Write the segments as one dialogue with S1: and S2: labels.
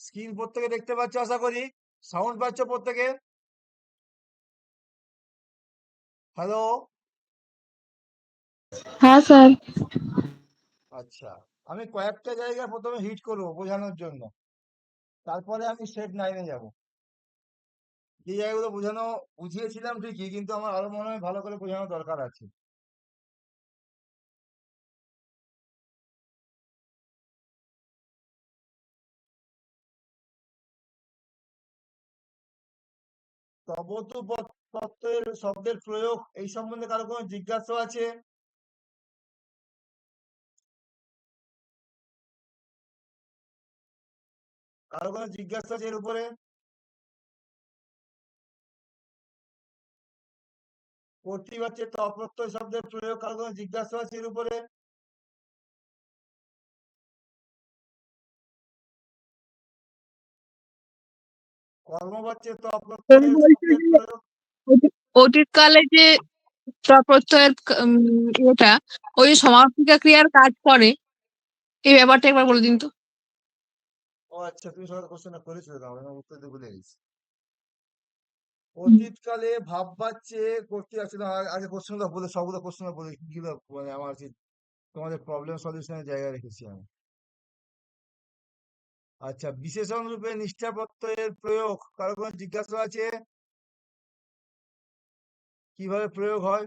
S1: Screen প্রত্যেকে দেখতে পাচ্ছ আশা করি, সাউন্ড পাচ্ছ প্রত্যেকে? হ্যালো।
S2: হ্যাঁ স্যার।
S1: আচ্ছা, আমি কয়েকটা জায়গায় প্রথমে হিট করবো বোঝানোর জন্য, তারপরে আমি সেট 9-এ যাব। যে জায়গাগুলো বুঝিয়েছিলাম ঠিকই, কিন্তু আমার আরো মনে হয় ভালো করে বোঝানো দরকার আছে। তবতু তত্ত্বের শব্দের প্রয়োগ এই সম্বন্ধে কারো কোনো জিজ্ঞাসা আছে? কারো কোনো জিজ্ঞাসা আছে এর উপরে? কর্তৃবাচ্যের অপ্রত্যয় শব্দের প্রয়োগ কারো কোনো জিজ্ঞাসা আছে এর উপরে? কর্মবাচ্যের অপ্রত্যয় শব্দের প্রয়োগ?
S2: অতীত কালে যে প্রত্যয়ের ইয়েটা ওই সমাপিকা ক্রিয়ার কাজ করে, এই ব্যাপারটা একবার বলে দিন তো।
S1: ও আচ্ছা, তুমি সকাল কোশ্চেনটা করেছো, আমি উত্তর দিয়ে ভুলে গেছি। অতীতকালে ভাববাচ্যে করতে আসছে না। আগে কোশ্চেনগুলো বলে, সবগুলো কোশ্চেন বলে গিয়ে মানে আমার তোমাদের প্রবলেম সলিউশনের জায়গায় রেখেছি আমি। আচ্ছা, বিশেষণ রূপে নিষ্ঠা প্রত্যয়ের প্রয়োগ কারো কোনো জিজ্ঞাসা আছে? কিভাবে প্রয়োগ হয়?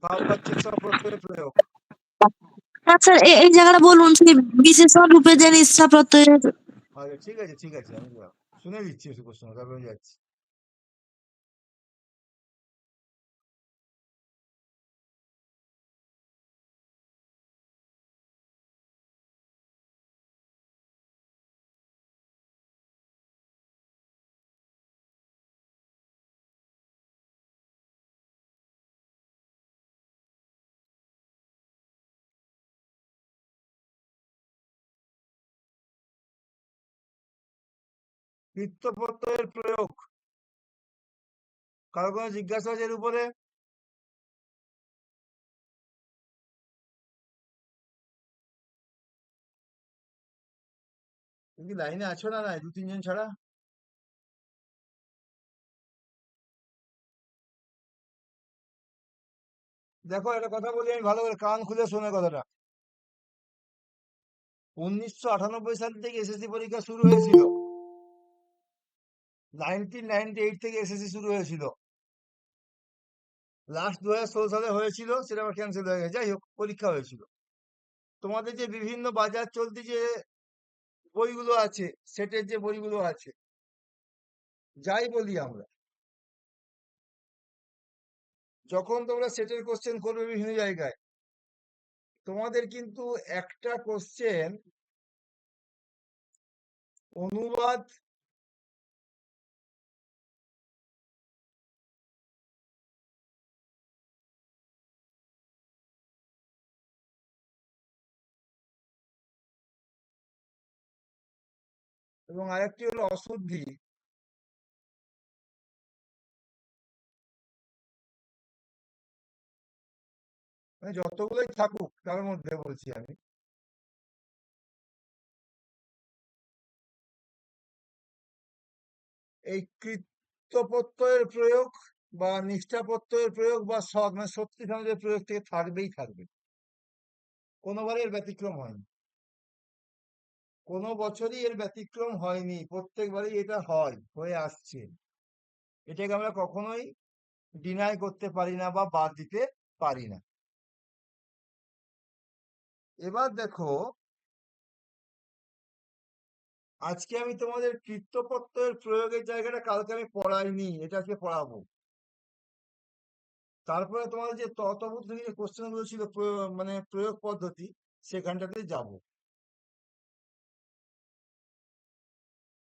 S1: ভাববাচ্যের প্রত্যয়ের প্রয়োগ।
S2: আচ্ছা, এই জায়গাটা বলুন, সেই বিশেষণ রূপে যে নিষ্ঠা প্রত্যয়ের।
S1: আচ্ছা, ঠিক আছে ঠিক আছে, আমি শুনে দিচ্ছি কোশ্চেন, তারপরে আমি যাচ্ছি। কৃত্য প্রত্যয়ের প্রয়োগ কারো কোনো জিজ্ঞাসা আছে এর উপরে? তুমি কি লাইনে আছো না? নাই, দু তিনজন ছাড়া। দেখো, একটা কথা বলি, আমি ভালো করে কান খুলে শোনো কথাটা। 1998 সাল থেকে এসএসসি পরীক্ষা শুরু হয়েছিল। 1998 থেকে এসএসসি শুরু হয়েছিল। লাস্ট 2016 সালে হয়েছিল, সেটা আবার ক্যান্সেল হয়ে গেছে। যাই হোক, পরীক্ষা হয়েছিল। তোমাদের যে বিভিন্ন বাজার চলতি যে বইগুলো আছে, সেটের যে বইগুলো আছে, যাই বলি আমরা, যখন তোমরা সেটের কোশ্চেন করবে বিভিন্ন জায়গায়, তোমাদের কিন্তু একটা কোশ্চেন অনুবাদ এবং আরেকটি হলো অশুদ্ধি। মানে যতগুলোই থাকুক তার মধ্যে বলছি আমি, এই কৃত্য প্রত্যয়ের প্রয়োগ বা নিষ্ঠা প্রত্যয়ের প্রয়োগ বা মানে সত্যি সমাজের প্রয়োগ থেকে থাকবেই থাকবে। কোনোবারই এর ব্যতিক্রম হয়নি, কোনো বছরই এর ব্যতিক্রম হয়নি, প্রত্যেকবারই এটা হয়ে আসছে। এটাকে আমরা কখনোই ডিনাই করতে পারি না বা বাদ দিতে পারি না। এবার দেখো, আজকে আমি তোমাদের কৃত্য প্রত্যয়ের প্রয়োগের জায়গাটা কালকে আমি পড়াইনি, এটা আজকে পড়াবো। তারপরে তোমাদের যে তত্ত্ববোধ থেকে যে কোশ্চেন গুলো ছিল, মানে প্রয়োগ পদ্ধতি, সেখানটাতে যাব।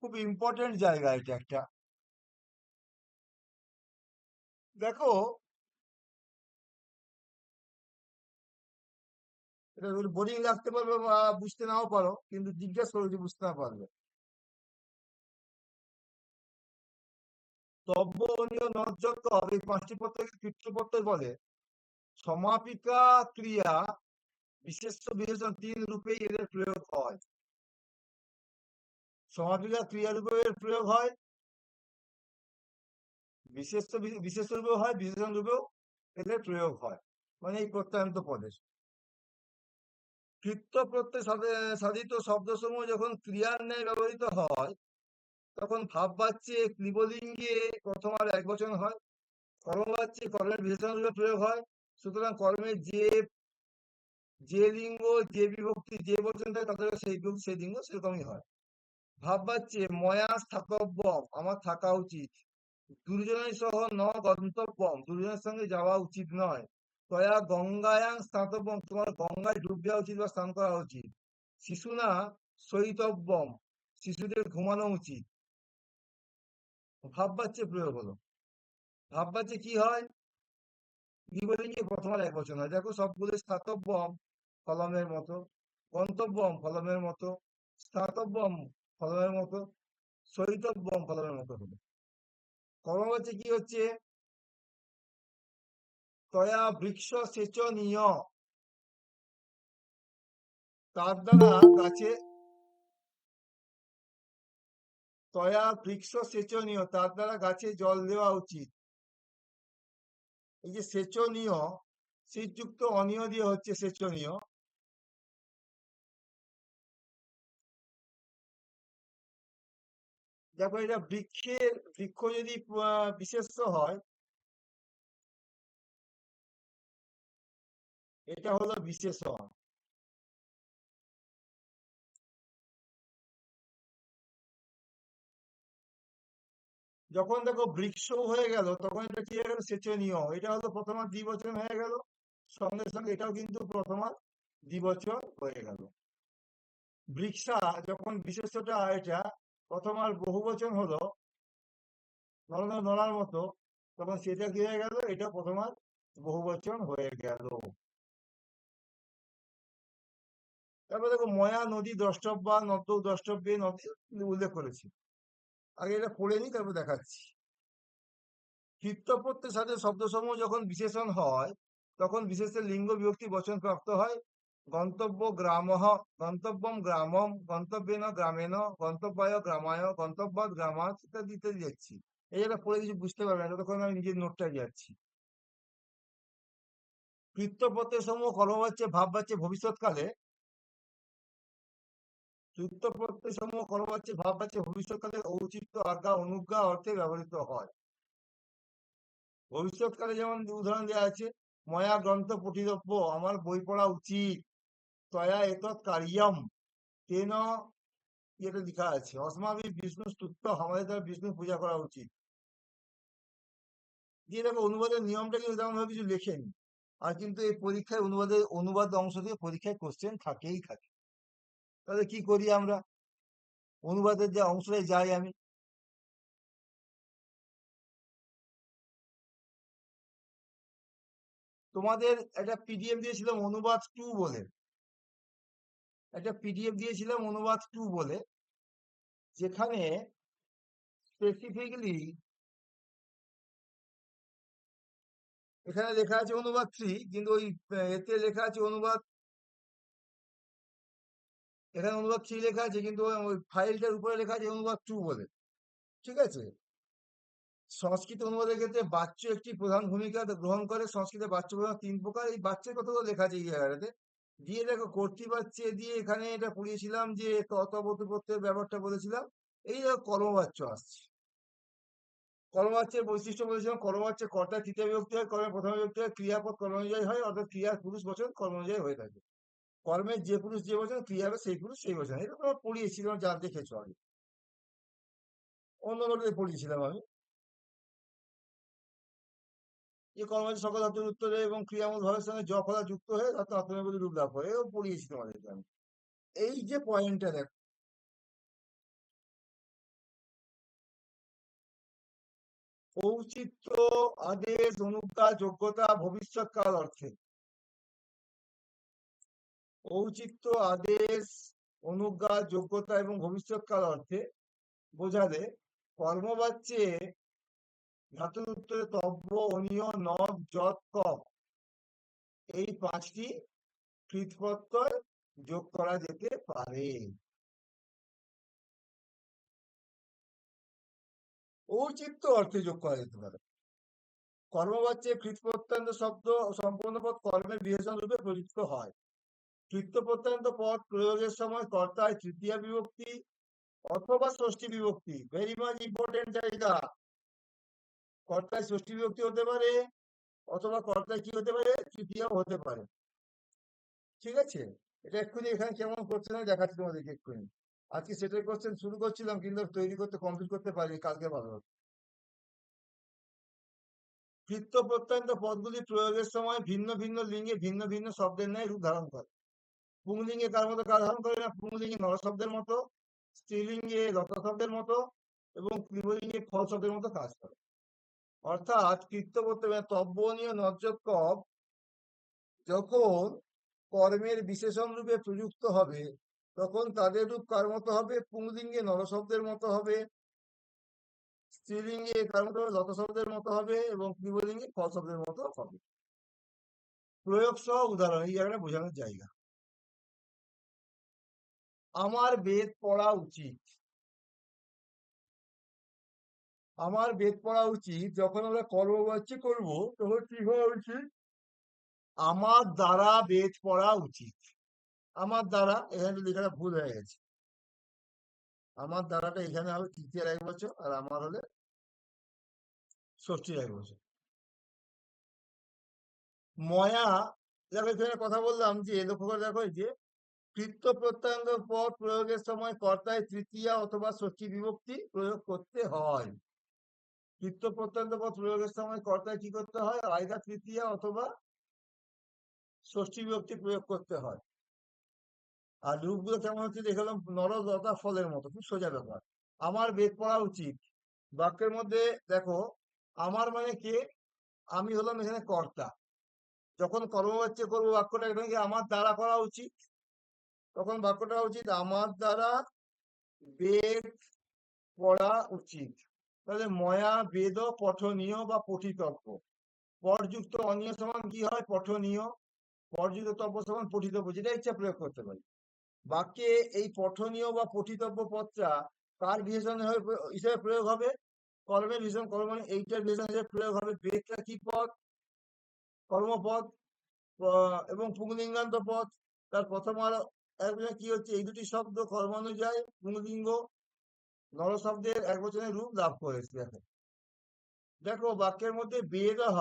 S1: খুব ইম্পর্টেন্ট জায়গা এটা একটা। দেখো, এটা বোরিং লাগতে পারবে বা বুঝতে নাও পারো, কিন্তু জিজ্ঞেস করো যে বুঝতে না পারবে। তব্য অনীয় নর্যত এই 5টি প্রত্যয়কে কৃত্য প্রত্যয় বলে। সমাপিকা ক্রিয়া বিশেষ্য বিশেষণ 3 রূপেই এদের প্রয়োগ হয়। সমাপিকা ক্রিয়ারূপে এর প্রয়োগ হয়, বিশেষ্য রূপেও হয়, বিশেষণ রূপেও এদের প্রয়োগ হয়, মানে এই প্রত্যয়ান্ত পদের। কৃত্য প্রত্যয় সাধিত শব্দসমূহ যখন ক্রিয়ার ন্যায় ব্যবহৃত হয় তখন ভাববাচ্যে ক্লিবলিঙ্গে প্রথম আর একবচন হয়, কর্মবাচ্যে কর্মের বিশেষণ রূপে প্রয়োগ হয়। সুতরাং কর্মের যে লিঙ্গ, যে বিভক্তি, যে বচন থাকে তাদের সেই বিভক্তি সেই লিঙ্গ সেরকমই হয়। ভাববাচ্যে ময়া স্থাতব্যম, আমার থাকা উচিত, দুর্জনের সহ ন গন্তব্যম, দুর্জনের সঙ্গে যাওয়া উচিত নয়, তয়া গঙ্গায়াং স্নাতব্যম, তোমার গঙ্গায় ডুব দেওয়া উচিত বা স্নান করা উচিত, শিশুনা শৈতব্যম, শিশুদের ঘুমানো উচিত। ভাববাচ্যে প্রয়োগ হলো। ভাববাচ্যে কি হয়? বিবলিঙ্গে প্রথম আর একবচন হয়। দেখো সবগুলো স্থাতব্যম কলমের মতো, গন্তব্যম কলমের মতো, স্থাতব্যম কলমের মতো, শৈতব্যম কলমের মতো হলো। কর্মবাচ্যে কি হচ্ছে? তয়া বৃক্ষ সেচনীয়, তার দ্বারা গাছে, তয়া বৃক্ষ সেচনীয়, তার দ্বারা গাছে জল দেওয়া উচিত। এই যে সেচনীয়, শীতযুক্ত অনীয় দিয়ে হচ্ছে সেচনীয়। দেখো এটা বৃক্ষ যদি বিশেষ্য হয়, এটা হলো বিশেষণ। যখন দেখো বৃক্ষ হয়ে গেল তখন এটা কি হয়ে গেল? সেচনীয়, এটা হলো প্রথমার দ্বিবচন হয়ে গেল, সঙ্গে সঙ্গে এটাও কিন্তু প্রথমার দ্বিবচন হয়ে গেল। বৃক্ষা যখন বিশেষটা এটা প্রথমার বহুবচন হলো, নড়ার মতো, তখন সেটা কি হয়ে গেল? এটা প্রথমার বহুবচন হয়ে গেল। তারপর দেখো ময়া নদী দ্রষ্টব্যা, নদ্য দ্রষ্টব্যে, নদী উল্লেখ করেছি। আগে এটা পড়ে নি, তারপর দেখাচ্ছি। কৃত্যপ্রত্যয়ের সাথে শব্দসমূহ যখন বিশেষণ হয় তখন বিশেষের লিঙ্গ বিভক্তি বচন প্রাপ্ত হয়। গন্তব্য গ্রামঃ, গন্তব্যম গ্রামম, গন্তব্যেন গ্রামেণ, গন্তব্যায় গ্রামায়, গন্তব্যাৎ গ্রামাৎ, ইত্যাদি ইত্যাদি যাচ্ছি। এই জায়গাটা পড়ে কিছু বুঝতে পারবে না, তখন আমি নিজের নোটটা যাচ্ছি। কৃত্যপ্রত্যয় সমূহ কর্মবাচ্যে ভাববাচ্যে ভবিষ্যৎকালে, কৃত্যপ্রত্যয় সমূহ কর্মবাচ্যে ভাববাচ্যে ভবিষ্যৎকালে ঔচিত্য আজ্ঞা অনুজ্ঞা অর্থে ব্যবহৃত হয়। ভবিষ্যৎকালে যেমন উদাহরণ দেওয়া আছে, ময়া গ্রন্থ পঠিতব্য, আমার বই পড়া উচিত, তয়া এতৎ কার্যম, তেন, এটা লেখা আছে, অস্মাভি বিষ্ণু স্তুত্য, আমাদের দ্বারা বিষ্ণু পূজা করা উচিত। দিয়ে দেখো অনুবাদের নিয়মটা কিন্তু তেমন ভাবে কিছু লেখেনি, আর কিন্তু এই পরীক্ষায় অনুবাদ অংশ দিয়ে পরীক্ষায় কোশ্চেন থাকেই থাকে। তাহলে কি করি আমরা? অনুবাদের যে অংশটাই যাই আমি, তোমাদের একটা পিডিএফ দিয়েছিলাম অনুবাদ 2 বলে, একটা পিডিএফ দিয়েছিলাম অনুবাদ 2 বলে, যেখানে স্পেসিফিকলি এখানে লেখা আছে অনুবাদ 3, কিন্তু ওই এতে লেখা আছে অনুবাদ, এখানে অনুবাদ 3 লেখা আছে, কিন্তু ওই ফাইলটার উপরে লেখা আছে অনুবাদ 2 বলে। ঠিক আছে? সংস্কৃত অনুবাদের ক্ষেত্রে বাচ্য একটি প্রধান ভূমিকা গ্রহণ করে। সংস্কৃতে বাচ্য প্রধান 3 প্রকার, এই বাচ্যের কথাও লেখা আছে এই জায়গাটাতে। দিয়ে দেখো কর্তৃবাচ্যে দিয়ে এখানে এটা পড়িয়েছিলাম যে ততবতু প্রত্যয়ের ব্যাপারটা বলেছিলাম। এই দেখো কর্মবাচ্য আসছে। কর্মবাচ্যের বৈশিষ্ট্য বলেছিলাম, কর্মবাচ্যে কর্তা তৃতীয় বিভক্তি হয়, কর্মের প্রথম বিভক্তি হয়, ক্রিয়াপদ কর্ম অনুযায়ী হয়, অর্থাৎ ক্রিয়ার পুরুষ বচন কর্ম অনুযায়ী হয়ে থাকে। কর্মের যে পুরুষ যে বচন, ক্রিয়া হবে সেই পুরুষ সেই বচন। এটা তোমরা পড়িয়েছিলাম, যা দেখেছো আগে, অন্য নোটে পড়িয়েছিলাম আমি। যে কর্মজ সকল ধাতুর উত্তরে এবং ক্রিয়ামূল ভাবের সঙ্গে জ ফলা যুক্ত হয়ে ধাতু আত্মনির্ভর রূপ লাভ করে, এও পড়িয়েছি তোমাদেরকে আমি। এই যে পয়েন্টটা দেখো, ঔচিত্য, আদেশ, অনুজ্ঞা, যোগ্যতা, ভবিষ্যৎকাল অর্থে। ঔচিত্য, আদেশ, অনুজ্ঞা, যোগ্যতা এবং ভবিষ্যৎকাল অর্থে বোঝালে কর্মবাচ্যে ধাতুর উত্তরে তব্য, অনীয়, নদ, যৎ, কপ, এই 5টি কৃত প্রত্যয় যোগ করা যেতে পারে। ঔচিত্য অর্থে যোগ করা যেতে পারে। কর্মবাচ্যে কৃত প্রত্যয়ান্ত শব্দ সম্পূর্ণ পদ কর্মের বিশেষণ রূপে প্রযুক্ত হয়। কৃত্য প্রত্যয়ান্ত পদ প্রয়োগের সময় কর্তায় তৃতীয়া বিভক্তি অথবা ষষ্ঠী বিভক্তি, ভেরি মাচ ইম্পর্টেন্ট জায়গা। কর্তায় ষষ্ঠী বিভক্তি হতে পারে অথবা কর্তায় কি হতে পারে, তৃতীয়াও হতে পারে। ঠিক আছে, এটা এক্ষুনি এখানে কেমন করছে না দেখাচ্ছি তোমাদেরকে এক্ষুনি। আজকে সেটাই কোশ্চেন শুরু করছিলাম কিন্তু তৈরি করতে কমপ্লিট করতে পারিনি, কালকে ভালো হবে। কৃত্য প্রত্যয়ান্ত পদগুলি প্রয়োগের সময় ভিন্ন ভিন্ন লিঙ্গে ভিন্ন ভিন্ন শব্দের ন্যায় রূপ ধারণ করে। পুংলিঙ্গে কার মতো কাজ ধারণ করে না, পুংলিঙ্গে নর শব্দের মতো, স্ত্রীলিঙ্গে লতা শব্দের মতো এবং ক্রিবলিঙ্গে ফল শব্দের মতো কাজ করে। অর্থাৎ কৃত্য প্রত্যয় তব্বনীয় নজ্জৎকব যখন কর্মের বিশেষণ রূপে প্রযুক্ত হবে তখন তাদের রূপ কার মতো হবে, পুংলিঙ্গে নর শব্দের মতো হবে, স্ত্রীলিঙ্গে কার মতো হবে, লতা শব্দের মতো হবে এবং ক্রিবলিঙ্গে ফল শব্দের মতো হবে। প্রয়োগ সহ উদাহরণ এই জায়গাটা বোঝানোর জায়গা। আমার বেদ পড়া উচিত। আমার বেদ পড়া উচিত যখন আমরা কর্মবাচ্য করব তখন কি হওয়া উচিত, আমার দ্বারা বেদ পড়া উচিত। আমার দ্বারা এখানে লেখাটা ভুল হয়ে গেছে, আমার দ্বারাটা এখানে হবে তৃতীয়ার 1 বছর আর আমার হলে ষষ্ঠীর 1 বছর। ময়া, দেখো এখানে কথা বললাম যে লক্ষ্য করে দেখো যে কৃত্য প্রত্যয়ান্ত পদ প্রয়োগের সময় কর্তায় তৃতীয়া অথবা ষষ্ঠী বিভক্তি প্রয়োগ করতে হয়। কৃত্য প্রত্যয়ান্ত পদ প্রয়োগের সময় কর্তায় কি করতে হয়, আইদা তৃতীয়া অথবা ষষ্ঠী বিভক্তি প্রয়োগ করতে হয়। আর রূপগুলো কেমন হচ্ছে দেখালাম, নরলতা ফলের মতো, খুব সোজা ব্যাপার। আমার বেদ পড়া উচিত বাক্যের মধ্যে দেখো, আমার মানে কে, আমি হলাম এখানে কর্তা। যখন কর্মবাচ্য করবো বাক্যটা এখানে কি আমার দ্বারা করা উচিত, তখন বাক্যটা উচিত আমার দ্বারা বেদ পড়া উচিত। তাহলে ময়া বেদ পঠনীয় বা পঠিতব্য। পরযুক্ত অনিয় সমান কি হয়, পঠনীয়। পরযুক্ত তব্য সমান পঠিতব্য, যেটা ইচ্ছা প্রয়োগ করতে পারি। বাক্যে এই পঠনীয় বা পঠিতব্য পদটা কার বিশেষণ হিসেবে প্রয়োগ হবে, কর্মের বিশেষণ। কর্ম মানে এইটার বিশেষণ হিসেবে প্রয়োগ হবে। বেদটা কি পদ, কর্মপদ এবং পুংলিঙ্গান্ত পদ। তার প্রথম আর কি হচ্ছে, এই দুটি শব্দ কর্মানুযায়ী পুংলিঙ্গ নর শব্দের 1 বচনের রূপ লাভ করেছে। দেখো দেখো বাক্যের মধ্যে বেদঃ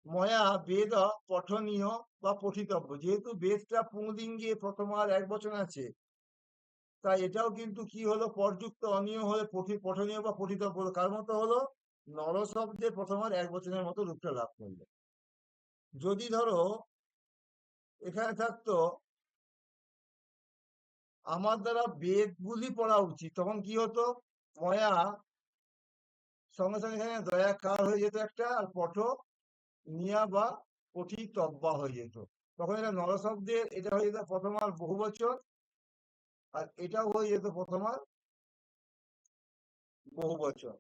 S1: ময়া বেদ পঠনীয় বা পঠিতব্য, যেহেতু বেদটা পুংলিঙ্গে প্রথম আর 1 বচন আছে তাই এটাও কিন্তু কি হলো, পরযুক্ত অনিয় হলে পঠনীয় বা পঠিতব্য হলো। কার মতো হলো, নর শব্দের প্রথম আর 1 বচনের মতো রূপটা লাভ করলো। যদি ধরো এখানে থাকতো আমার দ্বারা বেদগুলি পড়া উচিত, তখন কি হতো, ময়া সঙ্গে সঙ্গে এখানে দয়াকার হয়ে যেত একটা, আর পঠ নিয়া বা পঠিতব্বা হয়ে যেত। তখন এটা নর শব্দের, এটা হয়ে যেত প্রথম আর বহু বচন, আর এটাও হয়ে যেত প্রথম আর বহু বচন।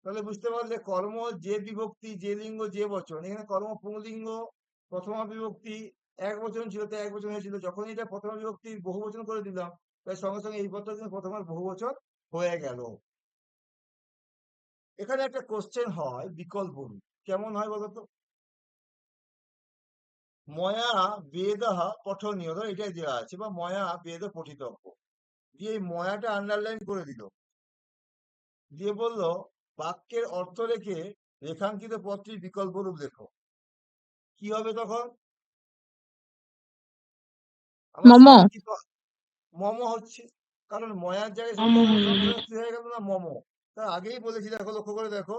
S1: তাহলে বুঝতে পারলে কর্ম যে বিভক্তি যে লিঙ্গ যে বচন, এখানে কর্ম পুংলিঙ্গ প্রথমা বিভক্তি 1 বচন ছিল তো 1 বচন হয়েছিল, যখন এটা প্রথমা বিভক্তি বহু বচন করে দিলাম তাই সঙ্গে সঙ্গে এই পদটা কিন্তু প্রথম আর বহু বচন হয়ে গেল। এখানে একটা কোশ্চেন হয় বিকল্প রূপ, কেমন হয় বলতো, ময়া বেদ পঠনীয়, ধর এটাই দেওয়া আছে, বা ময়া বেদ পঠিতব্য, দিয়ে এই ময়াটা আন্ডারলাইন করে দিল, দিয়ে বলল বাক্যের অর্থ রেখে রেখাঙ্কিত পদটির বিকল্প রূপ লেখো। কি হবে তখন, আমার
S2: মম।
S1: সামনে কি মম হচ্ছে, কারণ ময়ার জায়গায় কি হয়ে গেল না, মম। তার আগেই বলেছি, দেখো লক্ষ্য করে দেখো,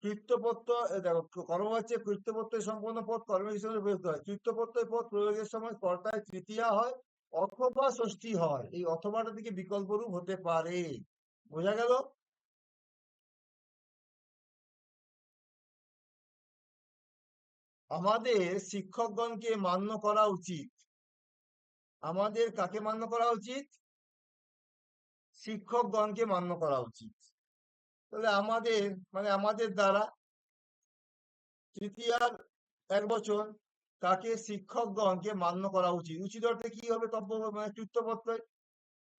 S1: কৃত্যপ্রত্যয় দেখো, কর্মবাচ্যে কৃত্যপ্রত্যয় সম্পন্ন পদ কর্মের হিসেবে প্রযুক্ত হয়। কৃত্যপ্রত্যয় পদ প্রয়োগের সময় কর্তায় তৃতীয়া হয় অথবা ষষ্ঠী হয়, এই অথবাটা থেকে বিকল্প রূপ হতে পারে। বোঝা গেল, আমাদের শিক্ষকগণকে মান্য করা উচিত। আমাদের কাকে মান্য করা উচিত, শিক্ষকগণকে মান্য করা উচিত। তাহলে আমাদের মানে আমাদের দ্বারা তৃতীয়ার 1 বচন, তাকে শিক্ষকগণকে মান্য করা উচিত। উচিত অর্থে কি হবে? তব্য মানে কৃত্য প্রত্যয়।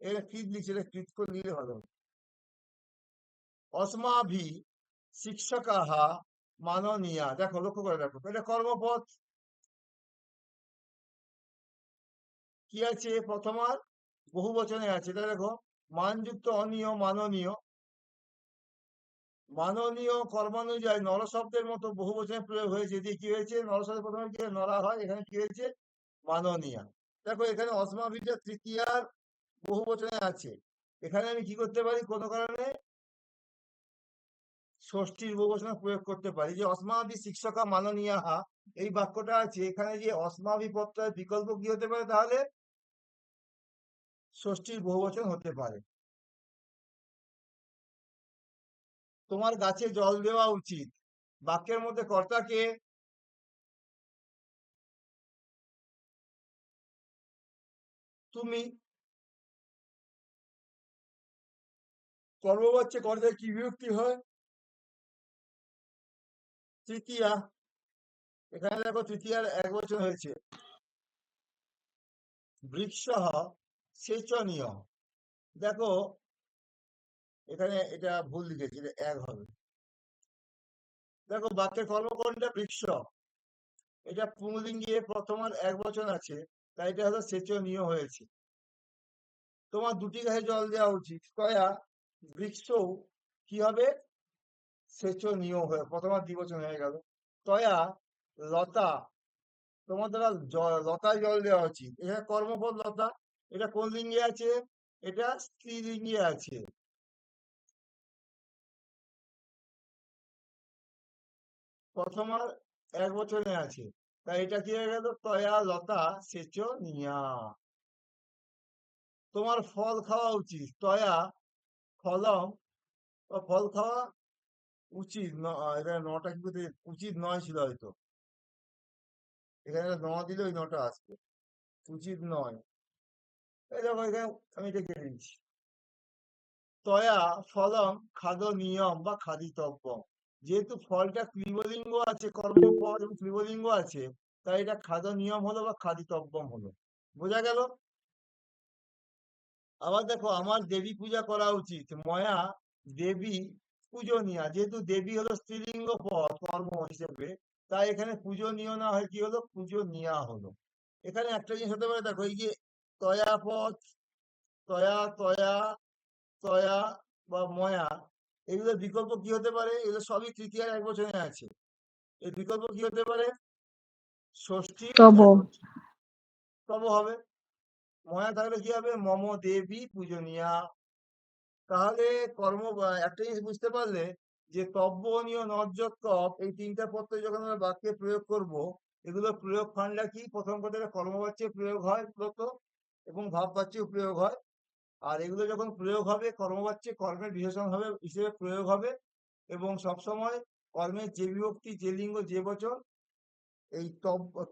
S1: এটা কৃত লিখছে, এটা কৃত করে নিলে ভালো হবে। অস্মাভি শিক্ষকাহা মাননীয়া, দেখো লক্ষ্য করে দেখো, এটা কর্মপদ। কি আছে? প্রথমার বহু বচনে আছে, এটা দেখো, মানযুক্ত অনীয় মাননীয়। মাননীয় কর্মানুযায়ী নর শব্দের মতো বহু বচনে প্রয়োগ হয়েছে, দিয়ে কি হয়েছে? নর শব্দের প্রথমে কি নরা হয়, এখানে কি হয়েছে? মাননীয়া। দেখো এখানে অস্মাভিটা তৃতীয়ার বহু বচনে আছে, এখানে আমি কি করতে পারি? কোনো কারণে ষষ্ঠীর বহুবচনে প্রয়োগ করতে পারি, যে অস্মাভি শিক্ষকা মাননীয়াহা, এই বাক্যটা আছে, এখানে যে অস্মাভি প্রত্যয়ের বিকল্প কি হতে পারে? তাহলে ষষ্ঠীর বহুবচন হতে পারে। তোমার গাছে জল দেওয়া উচিত, বাক্যের মধ্যে কর্তা কে? তুমি। কর্মবাচ্যে কর্তায় কি বিভক্তি হয়? তৃতীয়া। এখানে দেখো তৃতীয়ার এক বচন হয়েছে। বৃক্ষঃ সেচনীয়, দেখো এখানে এটা ভুল লিখেছি, এটা এক হবে। দেখো বাক্যের কর্মকরণটা বৃক্ষ, এটা পুংলিঙ্গে প্রথমার এক বচন আছে, তাই এটা হলো সেচনীয় হয়েছে। তোমার দুটি গাছে জল দেওয়া উচিত, তয়া বৃক্ষ কি হবে? সেচনীয় হয়ে প্রথমার দ্বিবচন হয়ে গেল। তয়া লতা, তোমার দ্বারা লতায় জল দেওয়া উচিত, এখানে কর্মপদ লতা, এটা কোন লিঙ্গে আছে? এটা স্ত্রীলিঙ্গে আছে। প্রথমার এক বচনে আছে, তাই এটা কি হয়ে গেল? তয়া লতা সেচনীয়া। তোমার ফল খাওয়া উচিত, তয়া ফলম, ফল খাওয়া উচিত এখানে নটা কি করতে, উচিত নয় ছিল হয়তো, এখানে ন দিলে ওই নটা আসবে, উচিত নয়। এই দেখো এখানে আমি এটা কেটে দিচ্ছি। তয়া ফলম খাদ নিয়ম বা খাদিতব্যম, যেহেতু ফলটা ক্লিবলিঙ্গ আছে, কর্মপদ এবং ক্লিবলিঙ্গ আছে, তাই এটা খাদ নিয়ম হলো বা খাদিতব্যম হলো। বোঝা গেল? আবার দেখো, আমার দেবী পূজা করা উচিত, ময়া দেবী পূজনীয়া, যেহেতু দেবী হলো স্ত্রীলিঙ্গ পদ কর্ম হিসেবে, তাই এখানে পূজনীয় না হয় কি হলো? পূজনীয়া হলো। এখানে একটা জিনিস হতে পারে, দেখো এই যে তয়া পদ, তয়া তয়া তয়া বা ময়া, এগুলোর বিকল্প কি হতে পারে? এগুলো সবই তৃতীয়ার এক বচনে আছে, এর বিকল্প কি হতে পারে? ষষ্ঠীর
S2: তব।
S1: এক বচন, তব হবে। ময়া থাকলে কি হবে? মম দেবী পূজনীয়া। তাহলে একটা জিনিস বুঝতে পারলে, যে তব্য অনীয় নর্যক তপ, এই তিনটা প্রত্যয় যখন আমরা বাক্যে প্রয়োগ করব, এগুলো প্রয়োগ ফান্ডা কি? প্রথম কথাটা কর্মবাচ্যে প্রয়োগ হয় মূলত, এবং ভাববাচ্যেও প্রয়োগ হয়। আর এগুলো যখন প্রয়োগ হবে কর্মবাচ্যে, কর্মের বিশেষণ হবে হিসেবে প্রয়োগ হবে, এবং সবসময় কর্মের যে বিভক্তি, যে লিঙ্গ, যে বচন, এই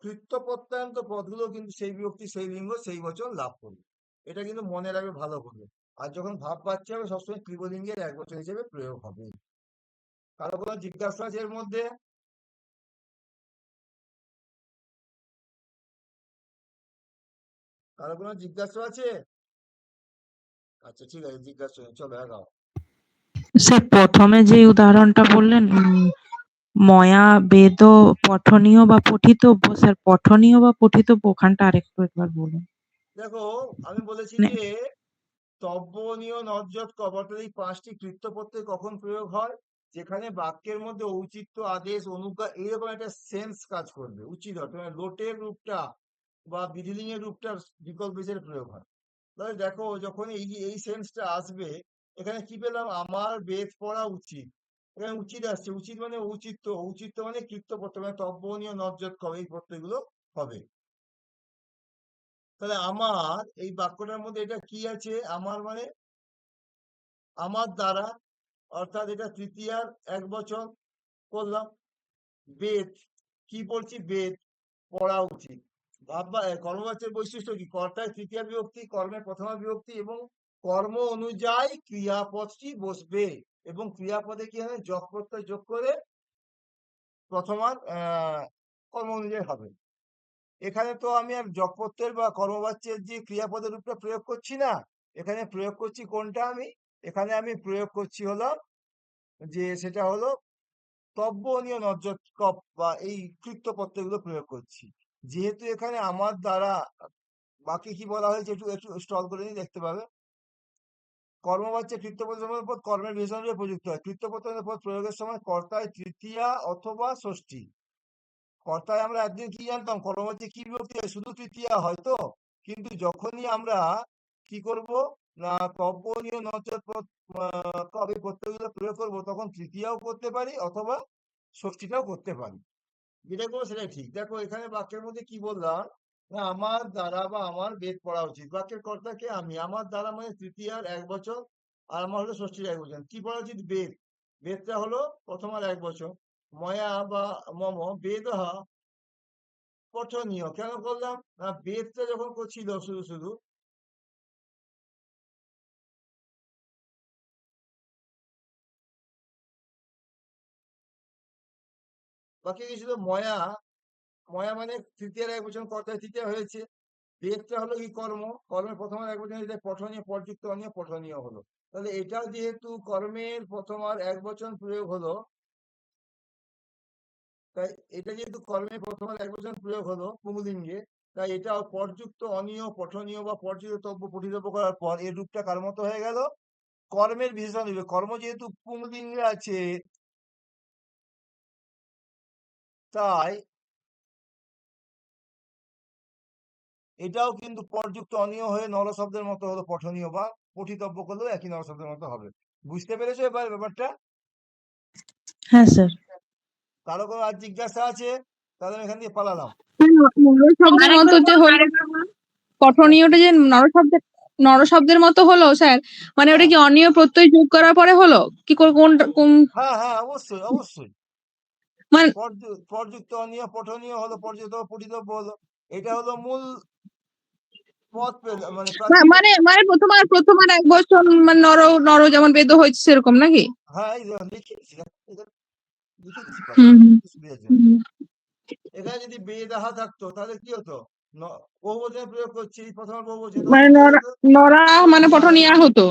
S1: কৃত্য প্রত্যয়ান্ত পদগুলো কিন্তু সেই বিভক্তি, সেই লিঙ্গ, সেই বচন লাভ করবে। এটা কিন্তু মনে রাখবে ভালো করে। আর যখন ভাব বাচ্চা হবে, সবসময় ক্লিবলিঙ্গের এক বচন হিসেবে প্রয়োগ হবে। কারো কোনো জিজ্ঞাসা আছে এর মধ্যে? কারো কোনো জিজ্ঞাসা আছে? আচ্ছা ঠিক আছে, জিজ্ঞাসা নেই, চলো আগাও।
S3: স্যার প্রথমে যে উদাহরণটা বললেন, ময়া বেদ পঠনীয় বা পঠিতব্য, স্যার পঠনীয় বা পঠিতব্য ওখানটা আরেকটু একবার বলুন।
S1: দেখো আমি বলেছি
S3: মানে
S1: যে তব্যনীয় নর্যত অর্থাৎ এই পাঁচটি কৃত্য প্রত্যয় কখন প্রয়োগ হয়? যেখানে বাক্যের মধ্যে ঔচিত্য, আদেশ, অনুজ্ঞা, এইরকম একটা সেন্স কাজ করবে, উচিত অর্থ, মানে লোটের রূপটা বা বিধিলিঙ্গের রূপটা বিকল্প হিসেবে প্রয়োগ হয়। তাহলে দেখো যখন এই সেন্সটা আসবে, এখানে কি পেলাম? আমার বেদ পড়া উচিত, এখানে উচিত আসছে, উচিত মানে ঔচিত্য, ঔচিত্য মানে কৃত্য প্রত্যয়, মানে তব্যনীয় নর্যত এই প্রত্যয়গুলো হবে। তাহলে আমার এই বাক্যটার মধ্যে এটা কি আছে? আমার মানে আমার দ্বারা, অর্থাৎ এটা তৃতীয়ার এক বচন করলাম। বেদ, কি পড়ছি? বেদ পড়া উচিত। ভাববা কর্মবাচ্যের বৈশিষ্ট্য কি? কর্তায় তৃতীয়া বিভক্তি, কর্মের প্রথমা বিভক্তি, এবং কর্ম অনুযায়ী ক্রিয়াপদটি বসবে, এবং ক্রিয়াপদে কি হবে? যোগ প্রত্যয় যোগ করে প্রথমার কর্ম অনুযায়ী হবে। এখানে তো আমি আর যোগ প্রত্যয়ের বা কর্মবাচ্যের যে ক্রিয়াপদের রূপটা প্রয়োগ করছি না, এখানে প্রয়োগ করছি কোনটা আমি, এখানে আমি প্রয়োগ করছি হলো যে সেটা হলো তব্য নিয় নজ্জত কপ বা এই কৃত্য প্রত্যয়গুলো প্রয়োগ করছি। যেহেতু এখানে আমার দ্বারা, বাকি কি বলা হয়েছে একটু একটু স্টল করে নিয়ে দেখতে পাবে। কর্মবাচ্যে কৃত্যপ্রত্যয়ের পদ কর্মের বিশেষণ রূপে প্রযুক্ত হয়। কৃত্যপ্রত্যয়ের পদ প্রয়োগের সময় কর্তায় তৃতীয়া অথবা ষষ্ঠী। কর্তায় আমরা একদিন কি জানতাম কর্মবাচ্যে কি বিভক্তি হয়, শুধু তৃতীয়া হয় তো, কিন্তু যখনই আমরা কি করব না তব্বনীয় নচেৎ কবে প্রত্যয়গুলো প্রয়োগ করব তখন তৃতীয়াও করতে পারি অথবা ষষ্ঠীটাও করতে পারি, যেটা করবো সেটাই ঠিক। দেখো এখানে বাক্যের মধ্যে কি বললাম, না আমার দ্বারা বা আমার বেদ পড়া উচিত, বাক্যের কর্তাকে আমি, আমার দ্বারা মানে তৃতীয়ার এক বছর, আর আমার হলো ষষ্ঠীর এক বছর, কি পড়া উচিত বেদ, বেদটা হলো প্রথম আর এক বছর, ময়া বা মম বেদহ পঠনীয়। কেন করলাম না বেদটা যখন করছিল শুধু শুধু, বাকি কি ছিল ময়া, ময়া মানে তৃতীয়ার এক বছর কর্তায় তৃতীয়া হয়েছে, বেদটা হলো কি কর্ম, কর্মের প্রথম আর এক বচন এটা পঠনীয় পর্যুক্ত অনীয় পঠনীয় হলো, তাহলে এটা যেহেতু কর্মের প্রথম আর এক বচন প্রয়োগ হলো, তাই এটা যেহেতু কর্মের প্রথম আর এক বচন প্রয়োগ হলো পুংলিঙ্গে, তাই এটা পর্যুক্ত অনীয় পঠনীয় বা পর্যুক্তব্য পঠিতব্য করার পর এর রূপটা কার মতো হয়ে গেল, কর্মের বিশেষণ রূপে। কর্ম যেহেতু পুংলিঙ্গে আছে, তাই এটাও কিন্তু পর্যুক্ত অনীয় হয়ে নর শব্দের মতো হলো পঠনীয় বা পঠিতব্য করলেও একই নর শব্দের মতো হবে। বুঝতে পেরেছো এবার ব্যাপারটা?
S3: হ্যাঁ স্যার।
S1: কারো কোনো আর জিজ্ঞাসা আছে? তাহলে আমি এখান থেকে পালালাম।
S2: নর শব্দের মতো যে হলো, পঠনীয়টা যে নর শব্দের মতো হলো স্যার, মানে ওটা
S1: হ্যাঁ
S2: কি অনীয় প্রত্যয় যোগ করার পরে হলো কি করে, কোন
S1: হ্যাঁ হ্যাঁ অবশ্যই অবশ্যই,
S2: মানে
S1: পর্যুক্ত অনীয় পঠনীয় হলো, পর্যুক্ত পঠিতব্য হলো, এটা হলো মূল পদ মানে প্রাকৃত।
S2: মানে মানে প্রথম আর এক বছর মানে নর নর যেমন বেদ হয়েছে সেরকম নাকি?
S1: হ্যাঁ এই দেখো লিখে দিচ্ছি, লিখে দিচ্ছি
S2: হুম
S1: পাশে
S2: হুম
S1: সুবিধার জন্য।
S2: হুম।
S1: এখানে যদি বেদাহা থাকতো তাহলে কি হতো, বহুবচনে প্রয়োগ করছি, প্রথম বহুবচন
S2: মানে
S1: তাহলে কি হয়ে যেত,
S2: নরা মানে পঠনীয়া হতো।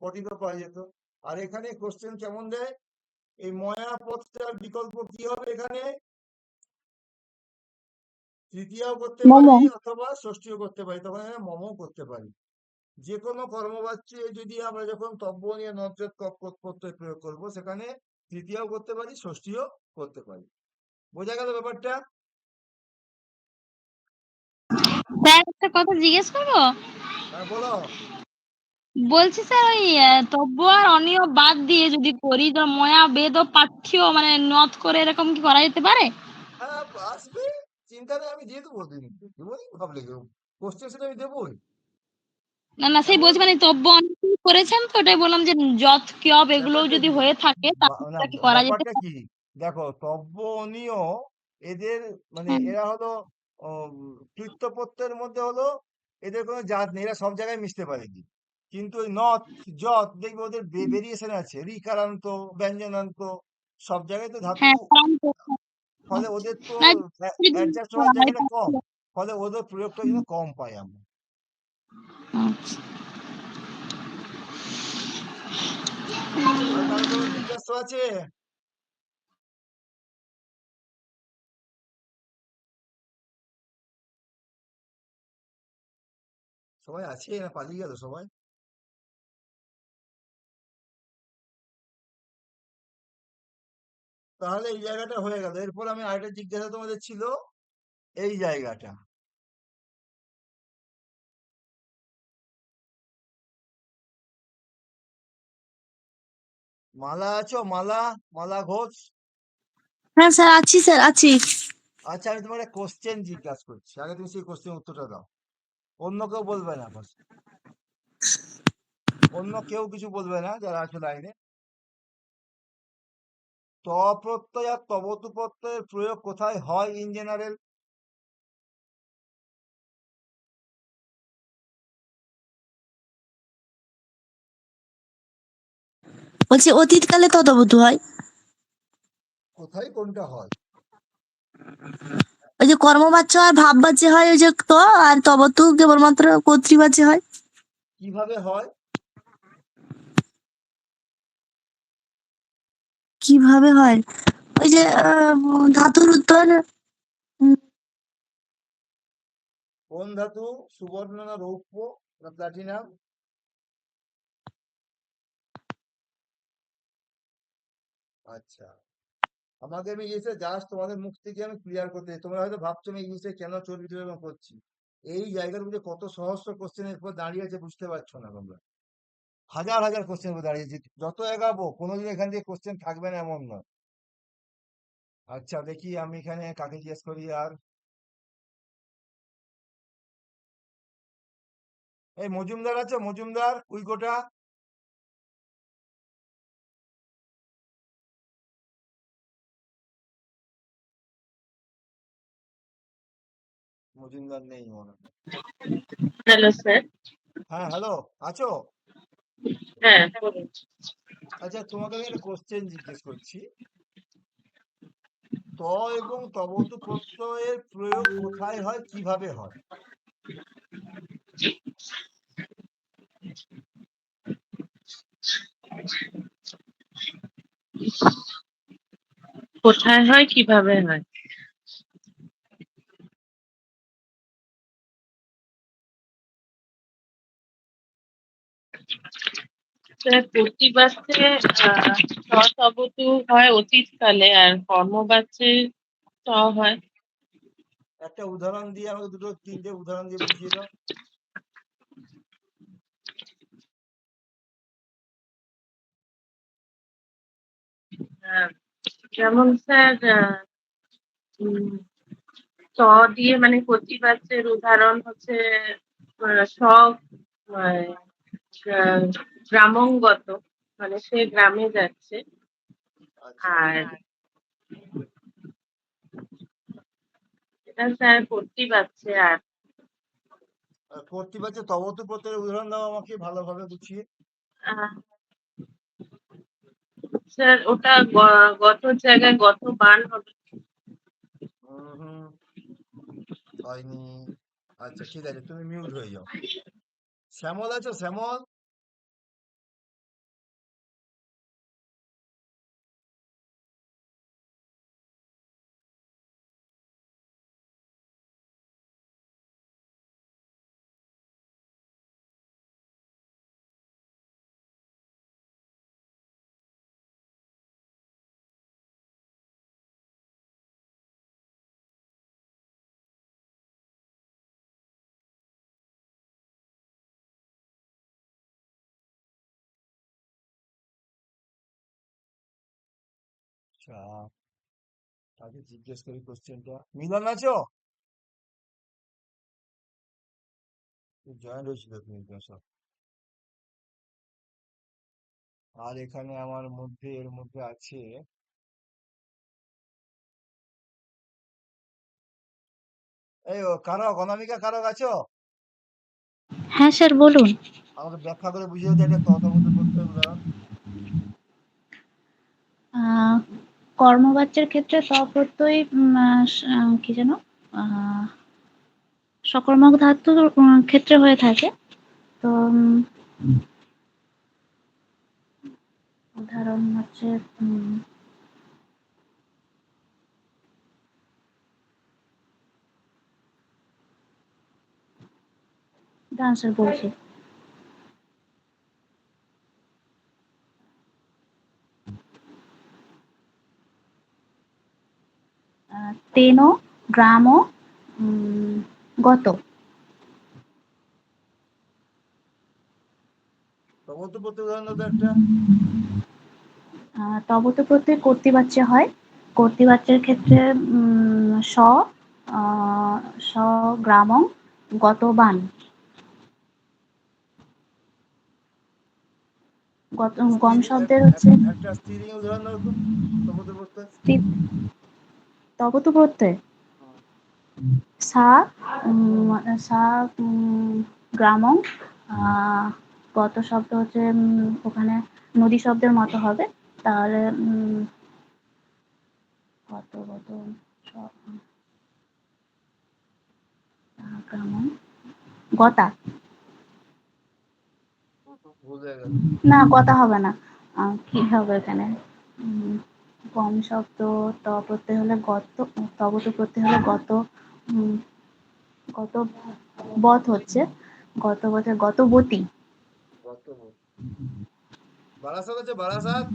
S1: পঠিত পাওয়া যেত। আর এখানে কোশ্চেন কেমন দেয়, এই ময়া পদটার বিকল্প কি হবে, এখানে তৃতীয়াও করতে
S2: মম।
S1: পারি অথবা ষষ্ঠীও করতে পারি, তখন এখানে মমও করতে পারি। যে কোনো কর্মবাচ্যে যদি আমরা যখন তব্য নিয়ে নজ্জত প্রত্যয় প্রয়োগ করব, সেখানে তৃতীয়াও করতে পারি ষষ্ঠীও করতে পারি। বোঝা গেল ব্যাপারটা?
S4: স্যার একটা কথা জিজ্ঞেস করবো?
S1: হ্যাঁ বলো।
S4: বলছি স্যার ওই তব্য আর অনীয় বাদ দিয়ে যদি করি তো ময়া বেদ ও পাঠ্য মানে নথ করে এরকম কি করা যেতে পারে?
S1: হ্যাঁ আসবে, চিন্তা নেই, আমি দিয়ে দেবো, দেবোই, ভাবলে কোশ্চেন সেটা আমি দেবোই।
S4: না না সেই
S1: এমন
S4: বলছি মানে তব্য অনীয় করেছেন তো ওটাই বললাম যে যৎ কিয়ব এগুলো
S1: ব্যাপারটা
S4: যদি
S1: কি,
S4: হয়ে থাকে তাহলে
S1: না
S4: এটা কি করা যেতে
S1: ব্যাপারটা
S4: পারে?
S1: কি, দেখো তব্য অনীয় এদের মানে
S4: হ্যাঁ
S1: এরা হলো কৃত্য প্রত্যয়ের মধ্যে হলো এদের কোনো জাত নেই, এরা সব জায়গায় মিশতে পারে কি, কিন্তু ওই নথ যত দেখবে ওদের ভেরিয়েশন আছে, রিকারান্ত ব্যঞ্জনান্ত সব জায়গায় তো ধাতু,
S4: হ্যাঁ প্রান্ত।
S1: ফলে ওদের তো
S4: না যদি
S1: অ্যাডজাস্ট
S4: করা
S1: হওয়ার
S4: হয়
S1: জায়গাটা কম,
S4: তাহলে।
S1: ফলে ওদের প্রয়োগটা কিন্তু কম পাই আমরা।
S4: আচ্ছা।
S1: আর কারো কোনো জিজ্ঞাসা আছে? সবাই আছে না পালিয়ে গেল সবাই? তাহলে এই জায়গাটা হয়ে গেল, এরপর আমি আরেকটা জিজ্ঞাসা তোমাদের ছিল, এই জায়গাটা মালা আছো, মালা, মালা ঘোষ?
S5: হ্যাঁ স্যার আছি, স্যার আছি।
S1: আচ্ছা আমি তোমার একটা কোশ্চেন জিজ্ঞাসা করছি, আগে তুমি সেই কোশ্চেন উত্তরটা দাও, অন্য কেউ বলবে না বাস, অন্য কেউ কিছু বলবে না যারা আছে লাইনে। ত প্রত্যয় আর তবতু প্রত্যয়ের প্রয়োগ কোথায় হয় ইন জেনারেল?
S5: বলছি অতীতকালে তদবধ হয়।
S1: কোথায় কোনটা হয়?
S5: ওই যে কর্মবাচ্য আর ভাববাচ্য হয় ওই যে তো, আর তবতু কেবলমাত্র কর্তৃবাচ্য হয়।
S1: কিভাবে হয়?
S5: কিভাবে হয়? ওই যে ধাতুর উত্তর
S1: কোন ধাতু? সুবর্ণ না রৌপ্য না প্লাটিনাম? আচ্ছা, আমাকে আমি ইংলিশে জাস্ট তোমাদের মুখ থেকে আমি ক্লিয়ার করতে চাই। তোমরা হয়তো ভাবছো আমি ইংলিশে কেন চর্বিত এবং করছি। এই জায়গার মধ্যে কত সহস্র কোশ্চেনের উপর দাঁড়িয়ে আছে বুঝতে পারছো না তোমরা। হাজার হাজার কোশ্চেনের উপর দাঁড়িয়েছে, যত এগাবো কোনোদিন এখান থেকে কোশ্চেন থাকবে না এমন নয়। আচ্ছা দেখি আমি এখানে কাকে জিজ্ঞেস করি আর। এই মজুমদার আছো? মজুমদার কুইকোটা? মজুমদার নেই মনে হয়।
S6: Hello sir.
S1: হ্যাঁ হ্যালো, আছো?
S6: হ্যাঁ বলুন।
S1: আচ্ছা তোমাকে আমি একটা কোশ্চেন জিজ্ঞেস করছি। ত এবং তবতু প্রত্যয়ের প্রয়োগ কোথায় হয়, কিভাবে হয়?
S6: কোথায় হয় কিভাবে হয়? স্যার প্রতিবাচ্যে তবতু হয় অতীতকালে আর কর্মবাচ্যে ত হয়।
S1: একটা উদাহরণ দিয়ে আমাকে দুটো তিনটে উদাহরণ দিয়ে বুঝিয়ে দাও।
S6: আহ, যেমন স্যার উম, ত দিয়ে মানে প্রতিবাচ্যের উদাহরণ হচ্ছে সব গ্রামঙ্গত, মানে সে গ্রামে যাচ্ছে।
S1: আচ্ছা,
S6: আর এটা স্যার প্রতিবাচ্যে। আর
S1: আর কর্তৃবাচ্য তবতু প্রত্যয়ের উদাহরণ দাও আমাকে ভালোভাবে বুঝিয়ে।
S6: আহ, স্যার ওটা গতর জায়গায় গত বান হবে।
S1: হুম, হয়নি। আচ্ছা ঠিক আছে, তুমি মিউট হয়ে যাও। শ্যামল আছো? শ্যামল? আচ্ছা, তাকে জিজ্ঞেস করি কোশ্চেনটা। মিলন আছো? জয়েন্ট হয়েছিল তুমি সব। আর এখানে আমার মধ্যে এর মধ্যে আছে এই কারক, অনামিকা কারক আছো?
S5: হ্যাঁ স্যার বলুন।
S1: আমাকে ব্যাখ্যা করে বুঝিয়ে দাও একটা ততবতু প্রত্যয়ের উদাহরণ।
S7: কর্মবাচ্যের ক্ষেত্রে প্রত্যয় কি যেন সকর্মক ধাতুর ক্ষেত্রে হয়ে থাকে। তো উদাহরণ হচ্ছে দাঁড়ান স্যার বলছি। তেন গ্রাম গত।
S1: তবতু প্রত্যয়ের উদাহরণ দাও তো একটা।
S7: তবত প্রত্যয় কর্তৃবাচ্য হয়। কর্তৃবাচ্যের ক্ষেত্রে স আহ, স গ্রামং গতবান। গম শব্দের হচ্ছে
S1: একটা স্ত্রীলিঙ্গ উদাহরণ দাও তো তবতু প্রত্যয়।
S7: তবত প্রত্যয় সা সা গ্রামং গত শব্দ হচ্ছে ওখানে নদী শব্দের মতো হবে। তাহলে গত গত আক্রমণ গতা
S1: ভুল হয়ে গেল।
S7: না গতা হবে না কি হবে এখানে উম, গম শব্দ ত প্রত্যয় হলে গত তবত প্রত্যয় হলে গত উম, গত বত হচ্ছে গত বছর গতবতী
S1: কত ভুল। বারাসাত আছে, বারাসাত।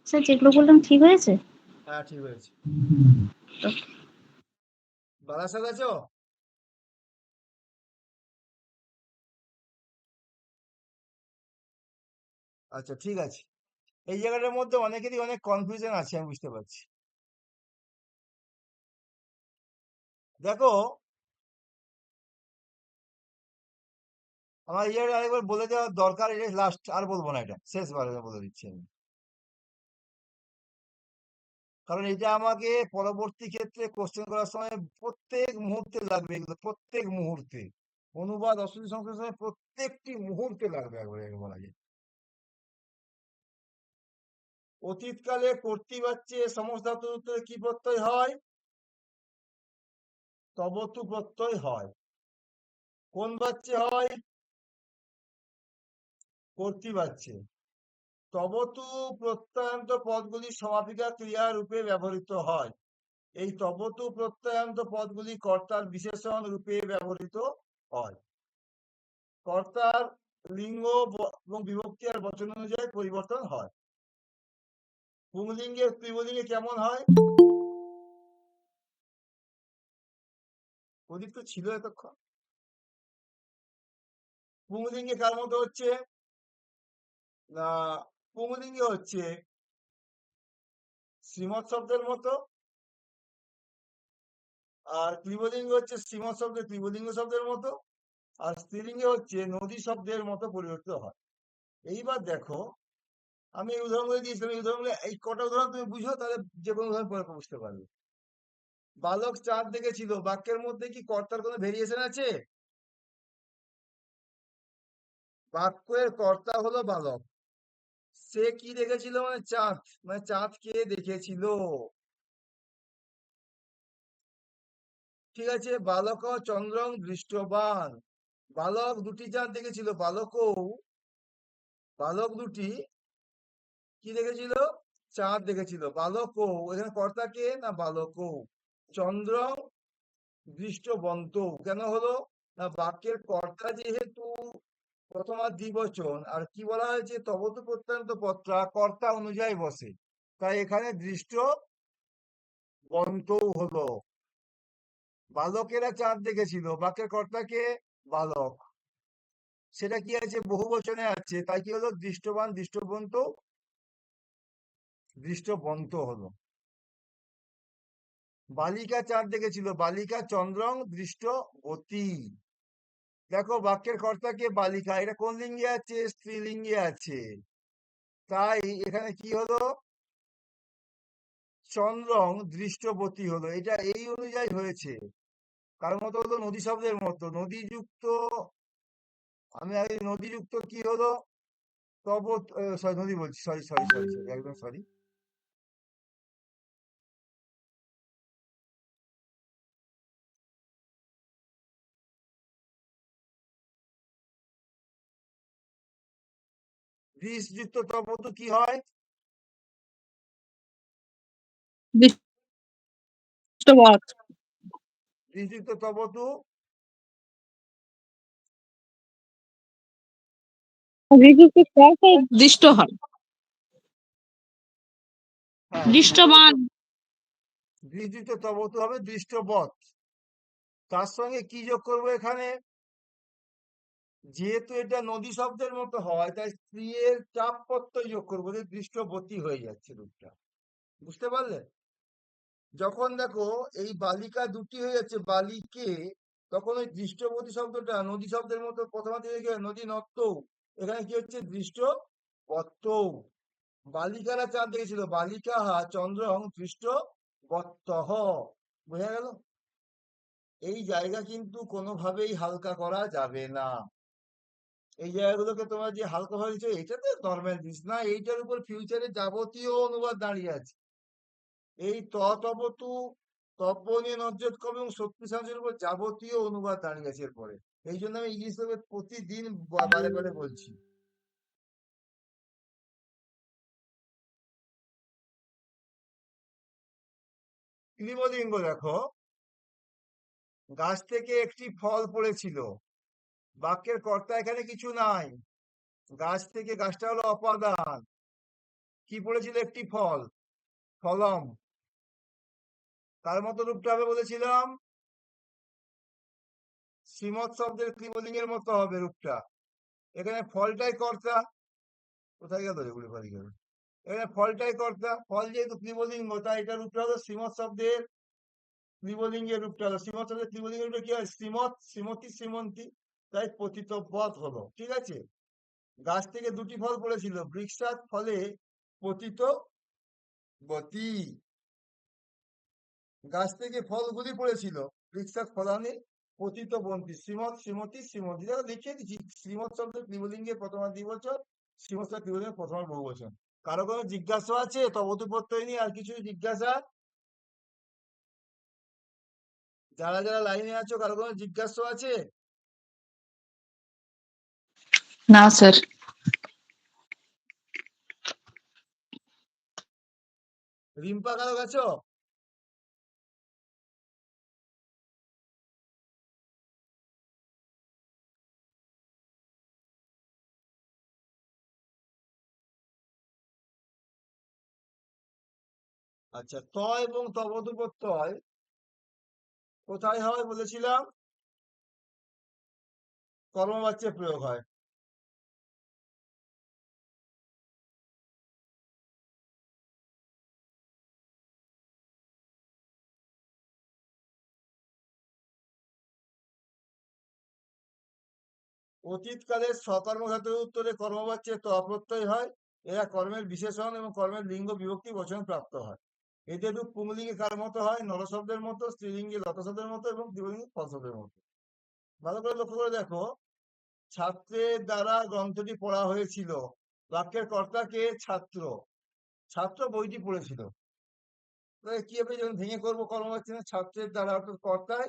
S7: স্যার যেগুলো বললাম ঠিক হয়েছে
S1: হ্যাঁ, ঠিক হয়েছে। বারাসাত আছো? আচ্ছা, ঠিক আছে। এই জায়গাটার মধ্যে অনেকেরই অনেক কনফিউশন আছে, আমি বুঝতে পারছি। দেখো, আমার এই জায়গাটা আরেকবার বলে দেওয়া দরকার, এটা লাস্ট, আর বলবো না, এটা শেষবার বলে দিচ্ছি আমি। কারণ এটা আমাকে পরবর্তী ক্ষেত্রে কোশ্চেন করার সময় প্রত্যেক মুহূর্তে লাগবে, এগুলো প্রত্যেক মুহূর্তে, অনুবাদ অশ্লীল সংস্কৃতের সময় প্রত্যেকটি মুহূর্তে লাগবে, একবারে বলা যায়। অতীতকালে কর্তৃবাচ্যে সমস্ত ধাতুর উত্তরে কি প্রত্যয় হয়? তবতু প্রত্যয় হয়। কোন বাচ্যে হয়? কর্তৃবাচ্যে। তবতু প্রত্যয়ান্ত পদগুলি সমাপিকা ক্রিয়া রূপে ব্যবহৃত হয়। এই তবতু প্রত্যয়ান্ত পদগুলি কর্তার বিশেষণ রূপে ব্যবহৃত হয়। কর্তার লিঙ্গ এবং বিভক্তি আর বচন অনুযায়ী পরিবর্তন হয়। পুংলিঙ্গে স্ত্রীলিঙ্গে কেমন হয়? প্রদীপ তো ছিল এতক্ষণ। পুংলিঙ্গে কার মতো হচ্ছে না? পুংলিঙ্গে হচ্ছে শ্রীমৎ শব্দের মতো, আর ক্লিবলিঙ্গ হচ্ছে শ্রীমৎ শব্দের ক্লিবলিঙ্গ শব্দের মতো, আর স্ত্রীলিঙ্গে হচ্ছে নদী শব্দের মতো পরিবর্তিত হয়। এইবার দেখো, আমি এই উদাহরণগুলো দিয়েছিলাম, এই উদাহরণগুলো, এই কটা উদাহরণ তুমি বুঝো, তাহলে যে কোনো উদাহরণ পরে বুঝতে পারবে। বালক চাঁদ দেখেছিল, বাক্যের মধ্যে কি কর্তার কোনো ভেরিয়েশন আছে? বাক্যের কর্তা হলো বালক। সে কি দেখেছিল মানে চাঁদ, মানে চাঁদ কে দেখেছিল। ঠিক আছে। বালক চন্দ্রং দৃষ্টবান, বালক দুটি চাঁদ দেখেছিল, বালক দুটি কি দেখেছিল? চাঁদ দেখেছিল। বালক, এখানে কর্তা কে না? বালক। চন্দ্র দৃষ্টবন্ত কেন হলো না? বাক্যের কর্তা যেহেতু প্রথমা দ্বিবচন, আর কি বলা হয়েছে? তবতু প্রত্যন্ত পত্রা, কর্তা অনুযায়ী বসে, তাই এখানে দৃষ্ট বন্তও হলো। বালকেরা চাঁদ দেখেছিল, বাক্যের কর্তাকে বালক, সেটা কি আছে? বহু বচনে আছে, তাই কি হলো? দৃষ্টবান দৃষ্টবন্ত, দৃষ্টবন্ত হলো। বালিকা চাঁদ দেখেছিল, বালিকা চন্দ্রং দৃষ্টবতী। দেখো, বাক্যের কর্তাকে বালিকা, এটা কোন লিঙ্গে আছে? স্ত্রীলিঙ্গে আছে, তাই এখানে কি হলো? চন্দ্রং দৃষ্টবতী হলো। এটা এই অনুযায়ী হয়েছে, কার মতো হলো? নদী শব্দের মতো। নদীযুক্ত, আমি আগে নদীযুক্ত কি হলো? তব, সরি, নদী বলছি, সরি সরি সরি সরি, একদম সরি। দৃশযুক্ত তবতু কি হয়?
S2: দৃষ্টবৎ।
S1: দৃশযুক্ত তবতু
S2: দৃষ্ট হয়।
S1: হ্যাঁ,
S4: দৃষ্টবান
S1: দৃশযুক্ত তবতু হবে দৃষ্টবৎ। তার সঙ্গে কি যোগ করবো এখানে? যেহেতু এটা নদী শব্দের মতো হয়, তাই স্ত্রী এর চাপ প্রত্যয় যোগ করবো, দৃষ্টবতী হয়ে যাচ্ছে রূপটা। বুঝতে পারলে? যখন দেখো এই বালিকা দুটি হয়ে যাচ্ছে বালিকে, তখন ওই দৃষ্টবতী শব্দটা নদী শব্দের মতো প্রথমা থেকে নদী নত্ত, এখানে কি হচ্ছে? দৃষ্টবত্ত। বালিকারা চাঁদ দেখেছিল, বালিকা চন্দ্রং দৃষ্টবত্তহ। বোঝা গেল? এই জায়গা কিন্তু কোনোভাবেই হালকা করা যাবে না। এই জায়গাগুলোকে তোমরা যে হালকা ভাবে দিচ্ছ, এটা তো নর্মাল জিনিস না, এইটার উপর ফিউচারে যাবতীয় অনুবাদ দাঁড়িয়ে আছে। এই তপতু তব্য নিয়ে নজ্জত কবে এবং শক্তিশালীর উপর যাবতীয় অনুবাদ দাঁড়িয়ে গেছে এরপরে। এই জন্য আমি ইংলিশ লোকে প্রতিদিন বারে বারে বলছি। ক্লিবলিঙ্গ দেখো, গাছ থেকে একটি ফল পড়েছিল, বাক্যের কর্তা এখানে কিছু নাই। গাছ থেকে, গাছটা হলো অপাদান, কি পড়েছিল? একটি ফল, ফলম। তার মতো রূপটা হবে বলেছিলাম, শ্রীমৎ শব্দের ক্লিবলিঙ্গের মতো হবে রূপটা। এখানে ফলটাই কর্তা, কোথায় গেল এগুলো বাড়ি গেল, এখানে ফলটাই কর্তা, ফল যেহেতু ক্লিবলিঙ্গ তাই এটা রূপটা হলো শ্রীমৎ শব্দের ক্লিবলিঙ্গের রূপটা হলো। শ্রীমৎ শব্দের ক্লিবলিঙ্গের রূপটা কি হয়? শ্রীমৎ, শ্রীমতী, শ্রীমন্তী, তাই পতিতবৎ হলো। ঠিক আছে, গাছ থেকে দুটি ফল পড়েছিল, বৃক্ষাত ফলে পতিত বতী। গাছ থেকে ফলগুলি পড়েছিল, বৃক্ষাত ফলানি পতিত বন্তী। শ্রীমৎ, শ্রীমতী, শ্রীমন্তী, যারা লিখে দিচ্ছি। শ্রীমৎ শব্দের ক্লিবলিঙ্গের প্রথমা দ্বিবচন, শ্রীমৎ শব্দের ক্লিবলিঙ্গের প্রথমা বহুবচন। কারো কোনো জিজ্ঞাসা আছে? তবতু প্রত্যয় নিয়ে আর কিছু জিজ্ঞাসা? যারা যারা লাইনে আছো কারো কোনো জিজ্ঞাসা আছে?
S6: না স্যার।
S1: রিম্পা কারো গেছো? আচ্ছা, ত এবং তবতু প্রত্যয় কোথায় হয় বলেছিলাম? কর্মবাচ্যে প্রয়োগ হয়। অতীতকালের সকর্মধাতুর উত্তরে কর্মবাচ্যে ত প্রত্যয় হয়। এরা কর্মের বিশেষণ এবং কর্মের লিঙ্গ বিভক্তি বচন প্রাপ্ত হয়। এদের রূপ পুংলিঙ্গে কার মতো হয়? নর শব্দের মতো, স্ত্রীলিঙ্গে লতা শব্দের মতো এবং দ্বিলিঙ্গে ফল শব্দের মতো। ভালো করে লক্ষ্য করে দেখো, ছাত্রের দ্বারা গ্রন্থটি পড়া হয়েছিল, বাক্যের কর্তা কে? ছাত্র। ছাত্র বইটি পড়েছিল। তাহলে কি হবে? যখন ভেঙে করবো কর্মবাচ্যে, ছাত্রের দ্বারা অর্থাৎ কর্তায়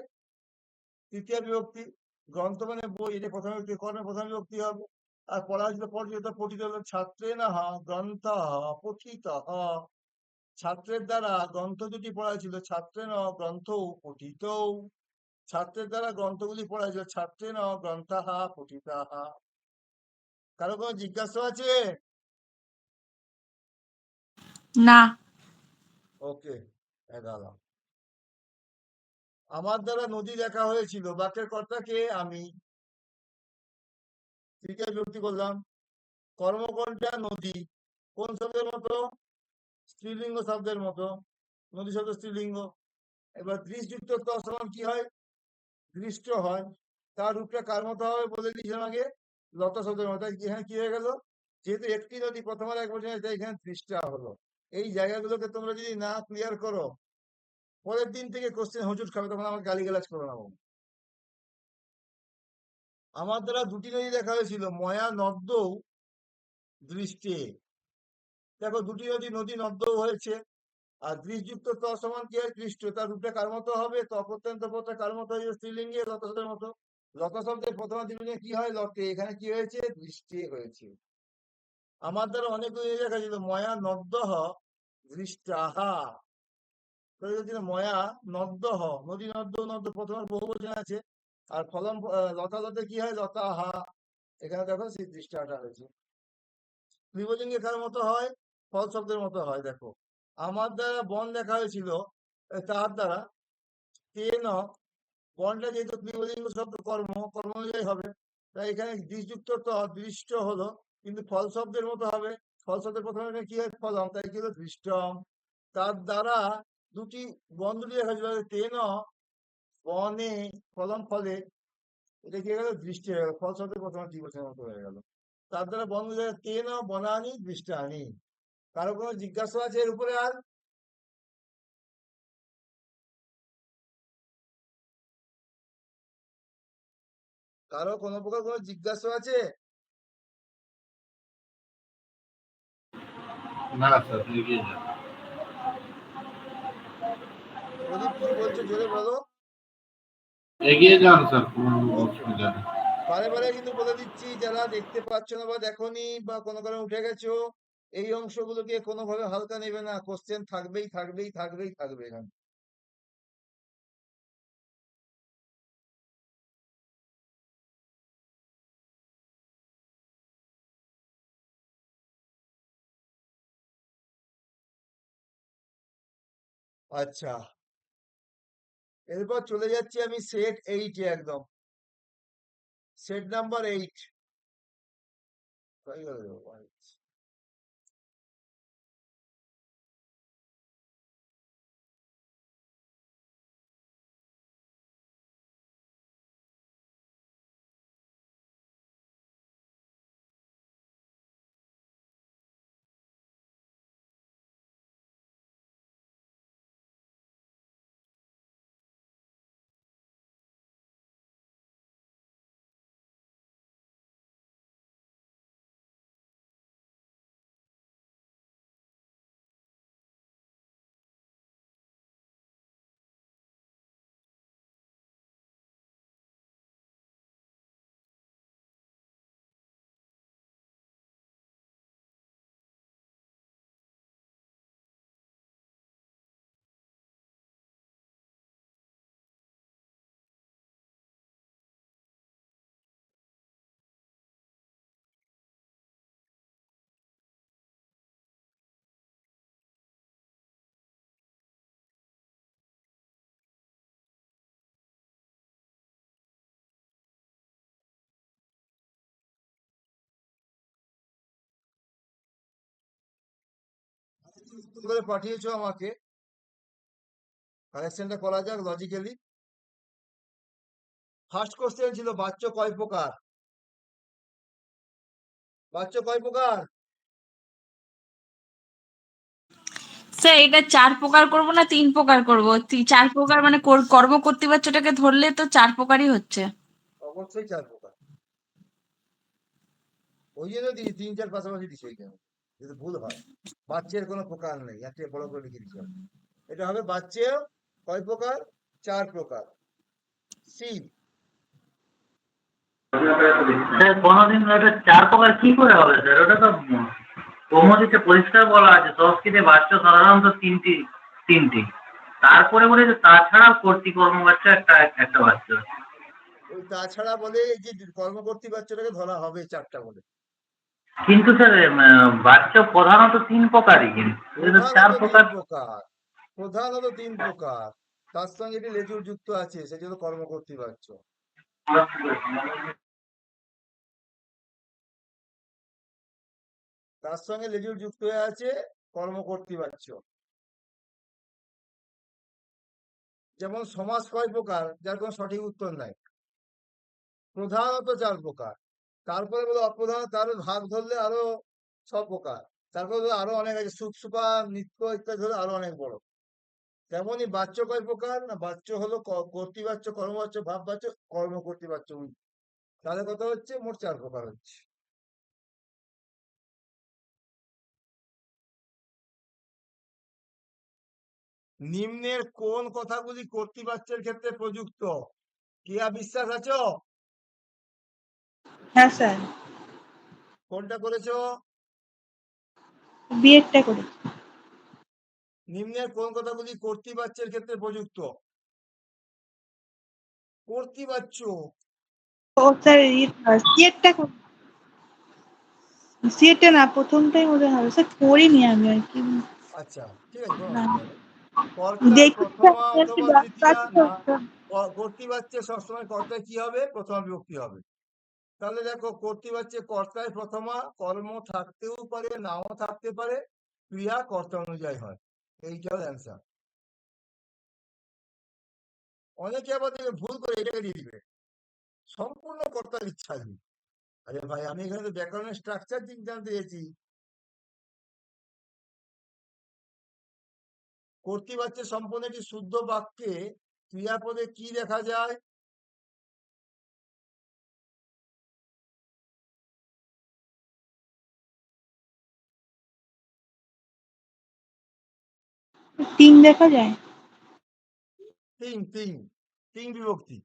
S1: তৃতীয় বিভক্তি, গ্রন্থ মানে বই, এটা প্রথম বিভক্তি, কর্মের প্রথম বিভক্তি হবে। আর পড়া হয়েছিল পঠিত, পঠিত হলো ছাত্রে না গ্রন্থ পঠিত। ছাত্রের দ্বারা গ্রন্থ দুটি পড়া হয়েছিল, ছাত্রে ন গ্রন্থ পঠিত। ছাত্রের দ্বারা গ্রন্থগুলি পড়া হয়েছিল, ছাত্রে ন গ্রন্থাহা পঠিতাহা। কারো কোনো জিজ্ঞাসা আছে?
S3: না।
S1: ওকে, 11। আমার দ্বারা নদী দেখা হয়েছিল, বাক্যের কর্তা কে? আমি। তৃতীয় বিভক্তি করলাম। কর্মকোণটা? নদী। কোন শব্দের মতো? স্ত্রীলিঙ্গ শব্দের মতো। নদী শব্দ স্ত্রীলিঙ্গ। এবার দৃশযুক্ত ত সমান কি হয়? দৃষ্ট হয়। তার রূপটা কার মতো হবে বলে দিয়েছিলাম আগে? লতা শব্দের মতো। এখানে কি হয়ে গেল? যেহেতু একটি নদী প্রথমবার এক বছর, তাই এখানে দৃষ্টা হলো। এই জায়গাগুলোকে তোমরা যদি না ক্লিয়ার করো, পরের দিন থেকে কোশ্চেন হুজুট খাবে, তখন আমার গালিগালাজ করে নেবো। আমার দ্বারা দুটি নদী দেখা হয়েছিল, ময়া নদ্যৌ দৃষ্টে। দেখো, দুটি নদী, নদী নদ্যৌ হয়েছে। আর দৃশযুক্ত ত সমান কি হয়? দৃষ্ট। তার রূপটা কার মতো হবে? ত প্রত্যন্ত পদটা কার মতো হয়েছে? স্ত্রীলিঙ্গে লতা শব্দের মতো। লতা শব্দের প্রথমা দ্বিবচনে কি হয়? লতে। এখানে কি হয়েছে? দৃষ্টে হয়েছে। আমার দ্বারা অনেক নদী দেখা ছিল, ময়া নদ্যহ দৃষ্টাহা। ময়া নদ্যহ, নদী নদ্য, নদ্য প্রথমার বহু বচন আছে। আর ফলন লতা লতে কি হয়? লতাহা। এখানে দেখো সেই দৃষ্টাটা হয়েছে। লিঙ্গে কার মতো হয়? ফল শব্দের মতো হয়। দেখো, আমার দ্বারা বন দেখা হয়েছিল, তার দ্বারা তেন, বনটা যেহেতু লিঙ্গ শব্দ, কর্ম, কর্ম অনুযায়ী হবে, তাই এখানে দৃশযুক্ত ত দৃষ্ট হলো, কিন্তু ফল শব্দের মতো হবে। ফল শব্দের প্রথমে কি হয়? ফলম, তাই কি হলো? দৃষ্টম। তার দ্বারা দুটি বন দুটি দেখা যাবে, তেন বনে, ফলম ফলে, এটা কি হয়ে গেল? দৃষ্টি হয়ে গেল। ফল শব্দের প্রথমে দ্বিবচনের মতো হয়ে গেল। তার দ্বারা বন তেন বনানি দৃষ্টানি। কারো কোনো জিজ্ঞাসা আছে এর উপরে? আর কারো কোনো প্রকার কোনো জিজ্ঞাসা আছে?
S8: না স্যার, এগিয়ে যান।
S1: প্রদীপ কি বলছো জোরে বলো।
S8: এগিয়ে যান স্যার, কোনো
S1: ওকে,
S8: অসুবিধা নেই।
S1: বারে বারে কিন্তু বলে দিচ্ছি, যারা দেখতে পাচ্ছ না বা দেখোনি বা কোনো কারণে উঠে গেছো, এই অংশগুলোকে কোনোভাবে হালকা নেবে না, কোশ্চেন থাকবেই থাকবেই থাকবেই থাকবে এখানে। আচ্ছা, এরপর চলে যাচ্ছি আমি সেট 8-এ, একদম সেট নাম্বার 8। করে পাঠিয়েছো আমাকে, কারেকশনটা করা যাক লজিক্যালি। ফার্স্ট কোশ্চেন ছিল বাচ্চ কয় প্রকার? বাচ্চ কয় প্রকার?
S4: স্যার এটা 4 প্রকার করব না 3 প্রকার করব? 4 প্রকার মানে কর্ম কর্তৃবাচ্যটাকে ধরলে তো 4 প্রকারই হচ্ছে।
S1: অবশ্যই 4 প্রকার। ওই জন্য 3-4 পাশাপাশি দিছি ওইখানে, যদি ভুল হয়। বাচ্চের কোনো প্রকার নেই, একটা বড় করে লিখে দিচ্ছি আমি। এটা হবে বাচ্চে কয় প্রকার? 4 প্রকার। সি।
S9: স্যার কোনোদিন ওটা 4 প্রকার কি করে হবে স্যার? ওটা তো কৌমুদীতে পরিষ্কার বলা আছে, সংস্কৃতে বাচ্চ সাধারণত তিনটি। তারপরে বলেছে তাছাড়াও কর্তৃকর্ম বাচ্চা একটা বাচ্চা।
S1: ওই তাছাড়া বলে এই যে কর্মকর্তী বাচ্চাটাকে ধরা হবে 4টা বলে।
S9: কিন্তু স্যার বাচ্চা প্রধানত 3 প্রকারই, কিন্তু এটা তো 4
S1: প্রধানত 3
S9: প্রকার।
S1: প্রকার, প্রধানত 3 প্রকার। তার সঙ্গে এটি লেজুর যুক্ত আছে, সেজন্য কর্মকর্তী বাচ্চ। তার সঙ্গে লেজুর যুক্ত হয়ে আছে কর্মকর্তী বাচ্চ। যেমন সমাস কয় প্রকার, যার কোনো সঠিক উত্তর নাই। প্রধানত 4 প্রকার। তারপরে বলো অপ্রধান, তার ভাগ ধরলে আরো 6 প্রকার। তারপরে বলো আরো অনেক আছে, সুপ সুপা নিত্য ইত্যাদি ধরে আরো অনেক বড়। তেমনই বাচ্চ কয় প্রকার না, বাচ্চ হলো কর্তৃবাচ্য, কর্মবাচ্য, ভাববাচ্য, কর্মকর্তৃবাচ্য। তাহলে কথা হচ্ছে মোট 4 প্রকার হচ্ছে। নিম্নের কোন কথাগুলি কর্তৃবাচ্যের ক্ষেত্রে প্রযুক্ত? কিয়া বিশ্বাস আছো?
S3: হ্যাঁ স্যার,
S1: কোনটা করেছো?
S3: বিএডটা করে।
S1: নিম্নের কোন কথাগুলি কর্তৃবাচ্যের ক্ষেত্রে প্রযুক্ত? কর্তৃবাচ্য।
S3: ও স্যার সিএডটা সিএডটা না, প্রথমটাই মনে হবে স্যার, করিনি আমি আর কি।
S1: আচ্ছা, ঠিক আছে, কোনো
S3: না,
S1: অসুবিধা নেই। কর্তায়
S3: দেখি স্যার,
S1: প্রথমা
S3: একটু
S1: অথবা
S3: দরকার
S1: দ্বিতীয়া
S3: তো।
S1: না, কর্তৃবাচ্যে সবসময় কর্তায় কি হবে? প্রথমা বিভক্তি হবে। তাহলে দেখো, কর্তৃবাচ্যে কর্তায় প্রথমা, কর্ম থাকতেও পারে নাও থাকতে পারে, ক্রিয়া কর্তা অনুযায়ী হয়। এইটা হলো অ্যান্সার। অনেকে আবার দেখবে ভুল করে এটাকে দিয়ে দিবে, সম্পূর্ণ কর্তার ইচ্ছাধীন। আরে ভাই, আমি এখানে তো ব্যাকরণের স্ট্রাকচার জানতে চেয়েছি। কর্তৃবাচ্যের সম্পূর্ণ একটি শুদ্ধ বাক্যে ক্রিয়াপদে কি দেখা যায়?
S3: টিম দেখা যায়।
S1: তিন তিন তিন বিভক্তি,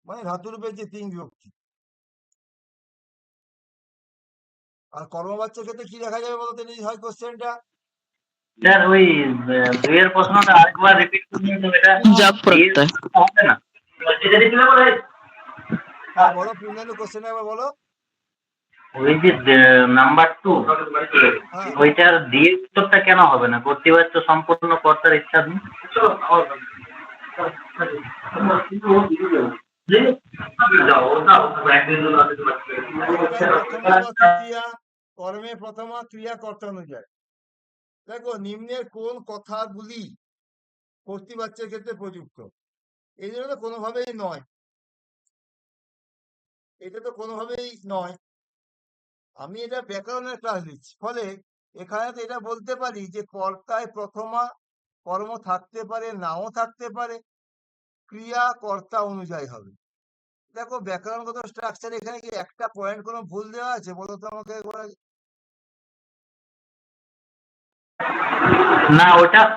S1: মানে ধাতুরূপের যে তিন বিভক্তি। আর কর্মবাচ্যের ক্ষেত্রে কি দেখা যাবে বলতো যদি হয় কোশ্চেনটা?
S9: স্যার ওই দুইয়ের প্রশ্নটা আরেকবার রিপিট করুন তো, এটা
S3: জব প্রত্যয়।
S9: হবে না।
S1: হ্যাঁ বলো পূর্ণাঙ্গ কোশ্চেন একবার বলো।
S9: ওই যে নাম্বার 2,
S1: হ্যাঁ
S9: ওইটার দিয়ে উত্তরটা কেন হবে না? কর্তৃবাচ্য সম্পূর্ণ কর্তার ইচ্ছাধীন।
S1: কর্তার প্রথমা বা তৃতীয়া, কর্মে প্রথমা ক্রিয়া কর্তা অনুযায়ী। দেখো নিম্নের কোন কথাগুলি কর্তৃবাচ্যের ক্ষেত্রে প্রযুক্ত? এই জন্য তো কোনোভাবেই নয়, এটা তো কোনোভাবেই নয়। আমি এটা ব্যাকরণের ক্লাস দিচ্ছি, ফলে এখানে তো এটা বলতে পারি যে কর্তায় প্রথমা কর্ম থাকতে পারে, নাও থাকতে পারে, ক্রিয়া কর্তা অনুযায়ী হবে। দেখো ব্যাকরণগত স্ট্রাকচার এখানে কি একটা পয়েন্ট কোনো ভুল দেওয়া আছে বলো তো আমাকে একবার?
S9: না,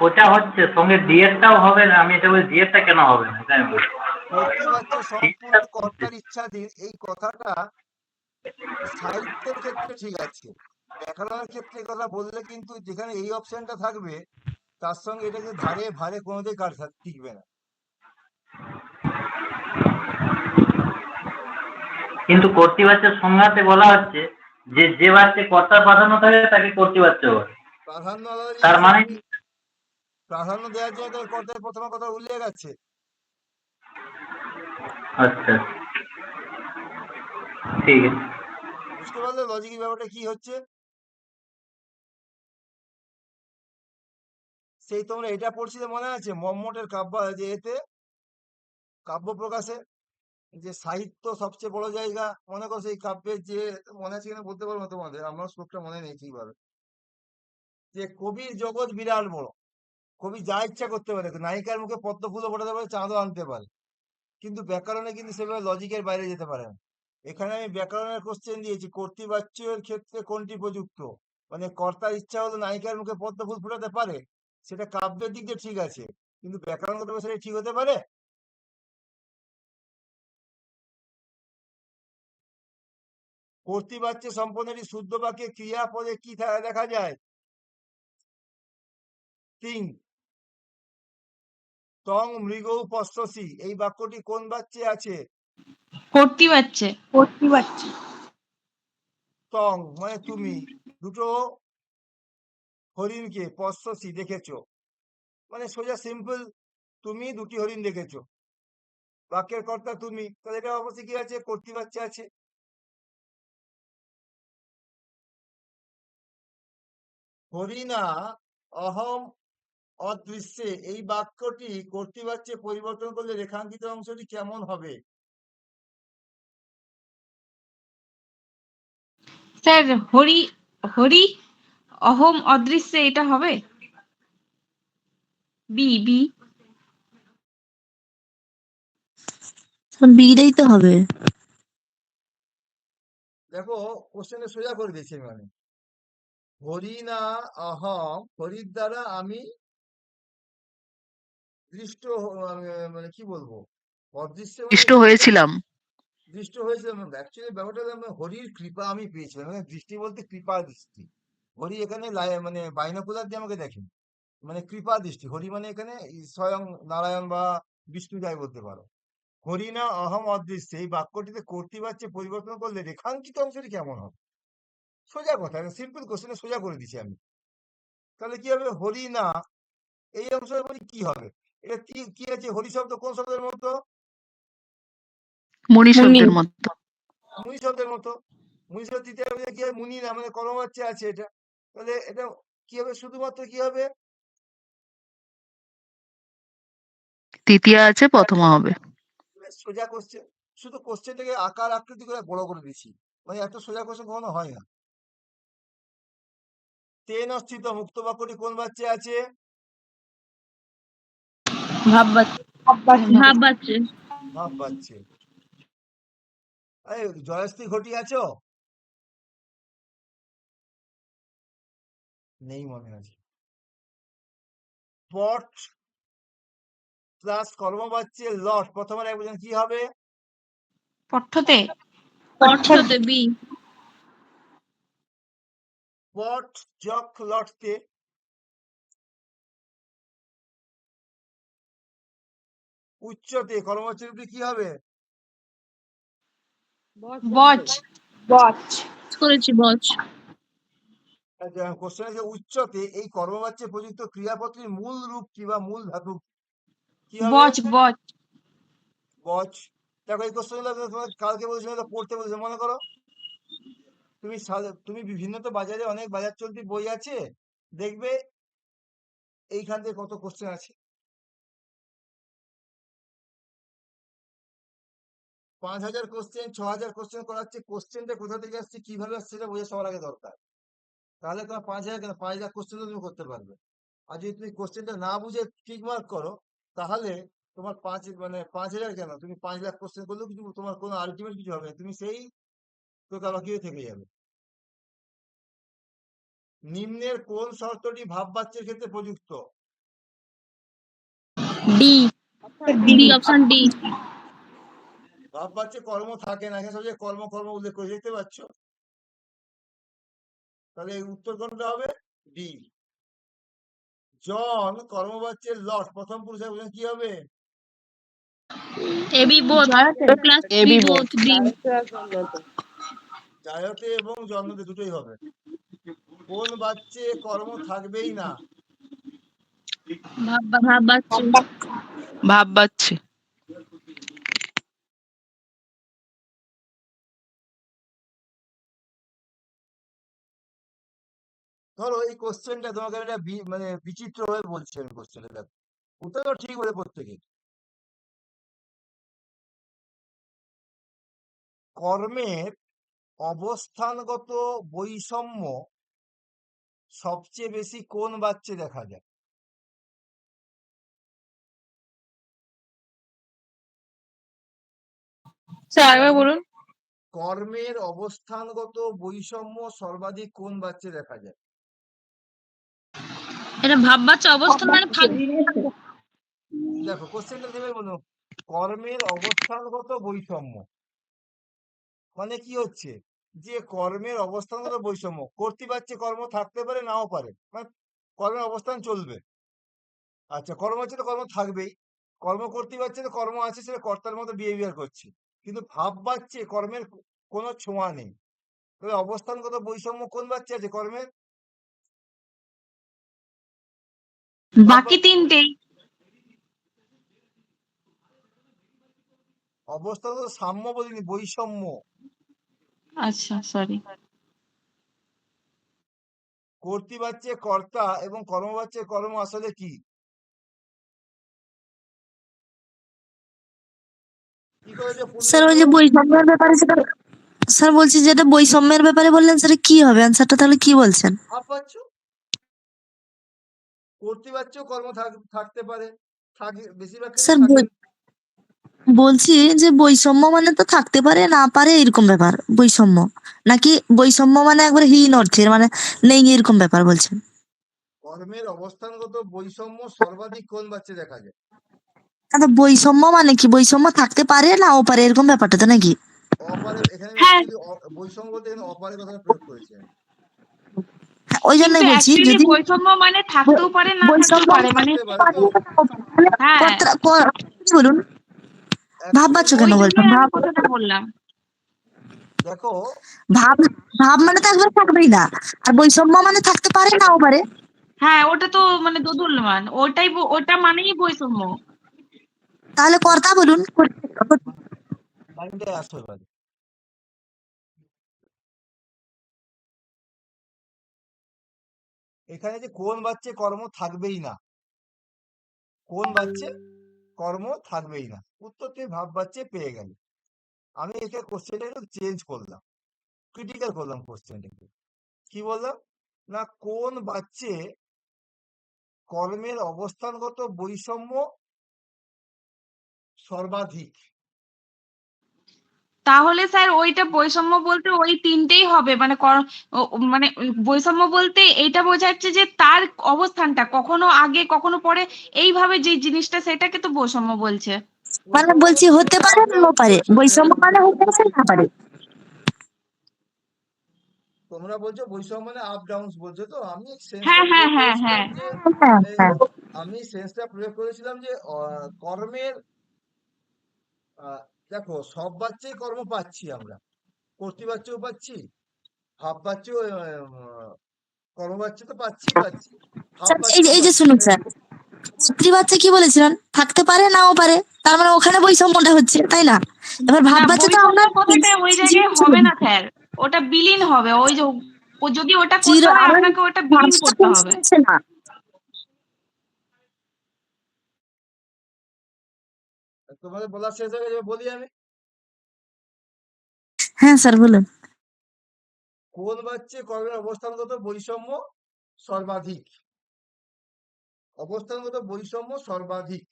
S9: ওটা হচ্ছে সঙ্গে ডিএরটাও হবে না। আমি এটা বলি ডিএরটা কেন হবে না, এটা আমি বলছি।
S1: কর্তৃবাচ্য সম্পূর্ণ কর্তার ইচ্ছাধীন, এই কথাটা সাহিত্যের ক্ষেত্রে ঠিক আছে, ব্যাকরণের ক্ষেত্রে এই কথা বললে কিন্তু যেখানে এই অপশনটা থাকবে তার সঙ্গে এটাকে ধারে ভারে কোনোদিন কার টিকবে না।
S9: কিন্তু কর্তৃবাচ্যের সংজ্ঞাতে বলা হচ্ছে যে যে বাচ্চে কর্তার প্রাধান্য থাকে তাকে কর্তৃবাচ্য বলে।
S1: প্রাধান্য আলাদা
S9: তার
S1: জিনিস,
S9: মানে
S1: প্রাধান্য দেওয়ার জন্য তার কর্তার প্রথম কথা উল্লেখ আছে।
S9: আচ্ছা, ঠিক আছে।
S1: বুঝতে পারলে লজিক ব্যাপারটা কি হচ্ছে? সেই তোমরা এটা পড়ছিলে মনে আছে মম্মটের কাব্য যে এতে কাব্য প্রকাশে, যে সাহিত্য সবচেয়ে বড় জায়গা, মনে করো সেই কাব্যের যে মনে আছে কিনা বলতে পারবো না তোমাদের, আমার শ্লোকটা মনে নেই ঠিকভাবে, যে কবির জগৎ বিরাট বড়, কবি যা ইচ্ছা করতে পারে, নায়িকার মুখে পদ্ম ফুলও ফোটাতে পারে, চাঁদও আনতে পারে, কিন্তু ব্যাকরণে কিন্তু সেভাবে লজিকের বাইরে যেতে পারে না। এখানে আমি ব্যাকরণের কোশ্চেন দিয়েছি কর্তৃবাচ্যের ক্ষেত্রে কোনটি প্রযুক্ত, মানে কর্তার ইচ্ছা হলো নায়িকার মুখে পদ্ম ফুল ফোটাতে পারে, সেটা কাব্যের দিক দিয়ে ঠিক আছে, কিন্তু ব্যাকরণগত সেটা ঠিক হতে পারে? কর্তৃবাচ্য সম্পন্নটি শুদ্ধ বাক্যে ক্রিয়াপদে কি দেখা যায়? তিন তং মৃগৌ পশ্যসি, এই বাক্যটি কোন বাচ্চে আছে?
S4: কর্তৃবাচ্যে।
S1: তং মানে তুমি দুটো হরিণকে পশ্যসি দেখেছো, মানে সোজা সিম্পল, তুমি দুটি হরিণ দেখেছো, বাক্যের কর্তা তুমি, তাহলে এটা অবশ্যই কি আছে? কর্তৃবাচ্য আছে। হরিণা অহম অদৃশ্যে, এই বাক্যটি কর্তৃবাচ্যে পরিবর্তন করলে রেখাঙ্কিত অংশটি কেমন হবে?
S4: স্যার হরি হরি অহম অদৃশ্যে, এটা হবে বি বি।
S5: বিটাই তো হবে।
S1: দেখো কোশ্চেনে সোজা করে দিয়েছি, মানে হরিণা অহম, হরির দ্বারা আমি দৃষ্ট মানে কি বলবো, অদৃশ্য মানে
S6: ইষ্ট হয়েছিলাম।
S1: দৃষ্ট হয়েছিলাম। অ্যাকচুয়ালি ব্যাপারটা হলো আমি হরির কৃপা আমি পেয়েছিলাম, মানে দৃষ্টি বলতে কৃপা দৃষ্টি। হরি এখানে মানে বাইনোকুলার দিয়ে আমাকে দেখেন, মানে কৃপা দৃষ্টি। হরি মানে এখানে স্বয়ং নারায়ণ বা বিষ্ণু যাই বলতে পারো। হরিণা অহম অদৃশ্যে, এই বাক্যটিতে কর্তৃবাচ্যে পরিবর্তন করলে রেখাঙ্কিত অংশটি কেমন হবে? সোজা কথা, সিম্পল কোশ্চেনে সোজা করে দিচ্ছি আমি। তাহলে কি হবে? হরিণা এই অংশের পরে কি হবে? এটা কি কি আছে? হরি শব্দ কোন শব্দের মতো?
S6: মণি শব্দের মতো।
S1: মুনি শব্দের মতো। মুনি শব্দ তৃতীয় বিভক্তি কি হবে? মুনি না, মানে কর্মবাচ্যে আছে এটা। তাহলে এটা কি হবে? শুধুমাত্র কি হবে?
S6: তৃতীয়া আছে, প্রথমা হবে।
S1: সোজা কোশ্চেন, শুধু কোশ্চেনটাকে আকার আকৃতি করে বড় করে দিচ্ছি, মানে এত সোজা কোশ্চেন কখনো হয় না। তেন স্থিত মুক্ত বাক্যটি কোন বাচ্চে আছে?
S4: ভাববাচ্য। ভাববাচ্যে।
S1: ভাব বাচ্চে। আরে জয়শ্রী ঘটি আছো? নেই মনে আছে। পট প্লাস কর্মবাচ্যে লট প্রথমের এক বলছেন কি হবে?
S4: পঠ্যতে
S2: পঠ্যতে বি।
S1: পট যক লটতে উচ্চতে কর্মবাচ্যের রূপে কি হবে?
S4: বচ
S2: করেছি বচ।
S1: কোশ্চেন আছে উচ্চতে এই কর্মবাচ্যে প্রযুক্ত ক্রিয়াপত্রের মূল রূপ কি বা মূল ধাতু কি হবে?
S4: বচ
S1: বচ। দেখো এই কোশ্চেনগুলো তোমার কালকে বলছিলাম পড়তে বলছে মনে করো। তুমি বিভিন্ন তো বাজারে অনেক বাজার চলতি বই আছে, দেখবে এইখান থেকে কত কোশ্চেন আছে। 5000 কোশ্চেন 6000 কোশ্চেন করাচ্ছে, কোশ্চেনটা কোথা থেকে আসছে কিভাবে আসছে সেটা বোঝা সবার আগে দরকার। তাহলে তোমার 5000 কেন 5 লাখ কোশ্চেন তুমি করতে পারবে। আর যদি তুমি কোশ্চেনটা না বুঝে টিক মার্ক করো তাহলে তোমার 5000 কেন তুমি 5 লাখ কোশ্চেন করলেও কিছু তোমার কোনো আলটিমেট কিছু হবে না, তুমি সেই তোকাবাকি হয়ে থেকে যাবে। নিম্নের কোন শর্তটি ভাববাচ্যের ক্ষেত্রে প্রযুক্ত?
S2: D, option D.
S1: ভাববাচ্যে কর্ম থাকে না, এখানে সবচেয়ে কর্ম কর্ম উল্লেখ করে দেখতে পাচ্ছ, তাহলে এই উত্তর কোনটা হবে? ডি। জন কর্মবাচ্যের লট প্রথম পুরুষের বলছেন কি হবে?
S2: A B both plus B both D.
S1: জায়তে এবং জন্মতে দুটোই হবে। কোন বাচ্চে কর্ম থাকবেই না?
S2: ভাববাচ্য।
S3: ভাববাচ্চে।
S1: ধরো এই কোশ্চেনটা তোমাকে একটা বিচিত্র ভাবে বলছি আমি কোশ্চেনটা, দেখো উত্তর তো ঠিক বলে প্রত্যেকে। কর্মের অবস্থানগত বৈষম্য সবচেয়ে বেশি কোন বাচ্চে দেখা যায়?
S2: স্যার আরেকবার বলুন।
S1: কর্মের অবস্থানগত বৈষম্য সর্বাধিক কোন বাচ্চে দেখা যায়?
S2: এটা ভাববাচ্য অবস্থান মানে
S1: দেখো কোশ্চেনটা ভেবে বলুন, কর্মের অবস্থানগত বৈষম্য মানে কি হচ্ছে? যে কর্মের অবস্থানগত বৈষম্য, কর্তৃবাচ্যে কর্ম থাকতে পারে নাও পারে, মানে কর্মের অবস্থান চলবে। আচ্ছা কর্ম হচ্ছে তো কর্ম থাকবেই, কর্ম কর্তৃবাচ্যে তো কর্ম আছে, সেটা কর্তার মতো বিহেভিয়ার করছে, কিন্তু ভাব বাচ্চে কর্মের কোনো ছোঁয়া নেই। তবে অবস্থানগত বৈষম্য কোন বাচ্চা আছে কর্মের?
S4: বাকি তিনটেই।
S1: অবস্থানগত সাম্য বলিনি, বৈষম্য।
S4: আচ্ছা সরি।
S1: কর্তৃবাচ্যে কর্তা এবং কর্মবাচ্যে কর্ম আসলে কি? কি করে যে
S5: স্যার ওই যে বৈষম্যের ব্যাপারে সেটা, স্যার বলছি যেটা বৈষম্যের ব্যাপারে বললেন সেটা কি হবে অ্যান্সারটা, তাহলে কি বলছেন?
S1: ভাব বাচ্য, কর্তৃবাচ্যেও কর্ম থাকতে পারে, থাকে বেশিরভাগ ক্ষেত্রে
S5: স্যার
S1: থাকে না।
S5: বলছি যে বৈষম্য মানে তো থাকতে পারে না পারে এরকম ব্যাপার বৈষম্য, নাকি বৈষম্য মানে একবার হীন অর্থের মানে নেই এরকম ব্যাপার বলছেন?
S1: কর্মের অবস্থানগত বৈষম্য সর্বাধিক কোন বাচ্চা দেখা যায়?
S5: আচ্ছা বৈষম্য মানে কি, বৈষম্য থাকতে পারে নাও পারে এরকম ব্যাপারটা তো নাকি?
S1: অপারে, এখানে
S4: হ্যাঁ
S1: বৈষম্য বলতে এখানে অপারের কথা প্রয়োগ করেছে।
S5: হ্যাঁ, ওই
S4: কিন্তু
S5: জন্যই বলছি
S4: অ্যাকচুয়ালি
S5: যদি
S4: বৈষম্য মানে থাকতেও পারে না থাকতেও
S5: বৈষম্য
S4: পারে মানে
S1: থাকতে পারে তো,
S4: হ্যাঁ
S5: বলুন ভাব বাচ্চ
S1: Actually,
S5: কেন
S4: ওই
S5: বলছেন?
S4: জন্যই আমি
S5: ভাব
S4: কথাটা বললাম।
S1: দেখো
S5: ভাব ভাব মানে তো একবার থাকবেই না, আর বৈষম্য মানে থাকতে পারে নাও পারে।
S4: হ্যাঁ ওটা তো মানে দোদুল্যমান, ওটা মানেই বৈষম্য।
S5: তাহলে কর্তা বলুন।
S1: লাইনটায় আসো এবারে। এখানে যে কোন বাচ্চে কর্ম থাকবেই না, কোন বাচ্চে কর্ম থাকবেই না, উত্তর তুমি ভাব বাচ্চে পেয়ে গেলে। আমি এখানে কোশ্চেনটা একটু চেঞ্জ করলাম, ক্রিটিক্যাল করলাম কোশ্চেনটাকে। কি বললাম না, কোন বাচ্চে কর্মের অবস্থানগত বৈষম্য সর্বাধিক।
S4: তাহলে স্যার ওইটা বৈষম্য বলতে ওই তিনটেই হবে, মানে মানে বৈষম্য বলতে এইটা বোঝাচ্ছে যে তার অবস্থানটা কখনো আগে কখনো পরে, এইভাবে যে জিনিসটা, সেটাকে তো বৈষম্য বলছে।
S5: মানে বলছি হতে পারে নাও পারে, বৈষম্য মানে হতে পারে না পারে।
S1: তোমরা বলছো বৈষম্য মানে আপ ডাউন বলছো, তো আমি সেন্সটা
S4: হ্যাঁ হ্যাঁ
S1: প্রয়োগ
S4: হ্যাঁ
S1: করেছিলাম
S4: হ্যাঁ
S1: যে
S5: হ্যাঁ
S1: এই,
S5: হ্যাঁ
S1: আমি সেন্সটা প্রয়োগ করেছিলাম যে কর্মের আহ, দেখো সব বাচ্চাই কর্ম পাচ্ছি আমরা, কর্তৃবাচ্যও পাচ্ছি, ভাব বাচ্চাও কর্ম বাচ্চা তো পাচ্ছি, ভাব
S5: স্যার এই যে
S1: বাচ্চাও
S5: এই যে
S1: পাচ্ছি।
S5: শুনুন স্যার, স্ত্রী কি বলেছিলেন, থাকতে পারে নাও পারে, তার মানে ওখানে বৈষম্যটা হচ্ছে তাই না? এবার
S4: না,
S5: ভাববাচ্চা তো
S4: বৈষম্য
S5: আপনার
S4: কথাটা ওই জায়গায় হবে না স্যার, ওটা বিলীন হবে। ওই যে যদি ওটা
S5: চির
S4: করতে হয়
S5: আবার
S4: আপনাকে ওটা বিলীন
S5: ভাবটা
S4: করতে হবে।
S5: পৌঁছে না।
S1: তোমাদের বলার শেষ হয়ে গেছে, বলি আমি।
S5: হ্যাঁ স্যার বলুন।
S1: কোন বাচ্চে কর্মের অবস্থানগত বৈষম্য সর্বাধিক, অবস্থানগত বৈষম্য সর্বাধিক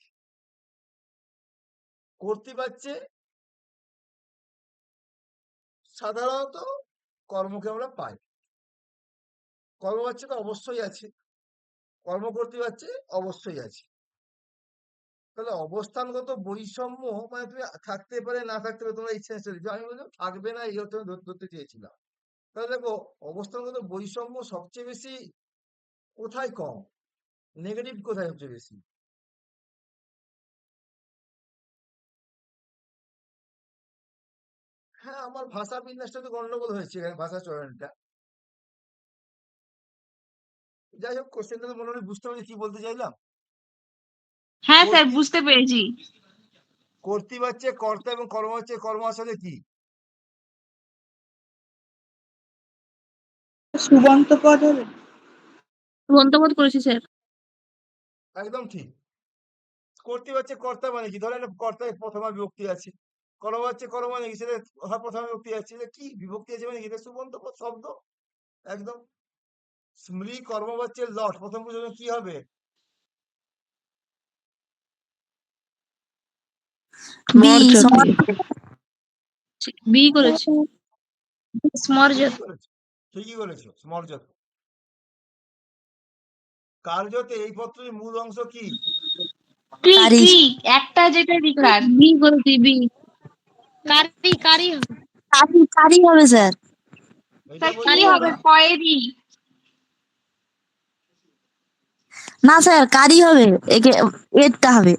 S1: কর্তৃবাচ্যে সাধারণত কর্মকে আমরা পাই, কর্মবাচ্যে তো অবশ্যই আছে, কর্মকর্তৃবাচ্যে অবশ্যই আছে। তাহলে অবস্থানগত বৈষম্য মানে তুমি থাকতে পারে না থাকতে পারে, তোমরা ইচ্ছা দিচ্ছ, আমি বললাম থাকবে না, এই অর্থে ধরতে চেয়েছিলাম। তাহলে দেখো অবস্থানগত বৈষম্য সবচেয়ে বেশি কোথায় কম, নেগেটিভ কোথায় সবচেয়ে বেশি? হ্যাঁ, আমার ভাষা বিন্যাসটা তো গন্ডগোল হয়েছে এখানে, ভাষা চয়নটা। যাই হোক, কোশ্চেনটা তো মোটামুটি বুঝতে পারছি কি বলতে চাইলাম।
S4: হ্যাঁ স্যার,
S1: কর্তৃ
S4: বুঝতে পেরেছি।
S1: কর্তৃবাচ্যে কর্তা এবং কর্মবাচ্যে কর্ম আসলে কি?
S3: সুবন্ত পদ হবে।
S2: গ্রন্থবোধ করেছি স্যার।
S1: একদম ঠিক। কর্তৃবাচ্যে কর্তা মানে কি, ধরেন কর্তায় প্রথমা বিভক্তি আছে, কর্মবাচ্যে কর্ম মানে কি, সেটা প্রথমা বিভক্তি আছে, এটা কি বিভক্তি আছে মানে কি, এটা সুবন্ত পদ শব্দ একদম। স্মৃ কর্মবাচ্যের লট প্রথম পুরুষ কি হবে?
S5: বি
S3: মর্যাতে।
S2: বি করেছি।
S4: স্মর্য।
S1: ঠিকই করেছো, ঠিকই করেছো, স্মর্জত। কার্যতে এই পত্রের মূল অংশ কি?
S4: ক্রি
S5: কারি
S4: ক্রি, একটা যেটা রিকার।
S2: বি করেছি বি।
S4: কারি কারি
S5: কারি কারি হবে স্যার।
S1: এটা
S4: স্যার, কি
S1: বলছো
S4: হবে?
S1: না?
S4: কয়েরি।
S5: না স্যার কারি হবে, একে এরটা হবে।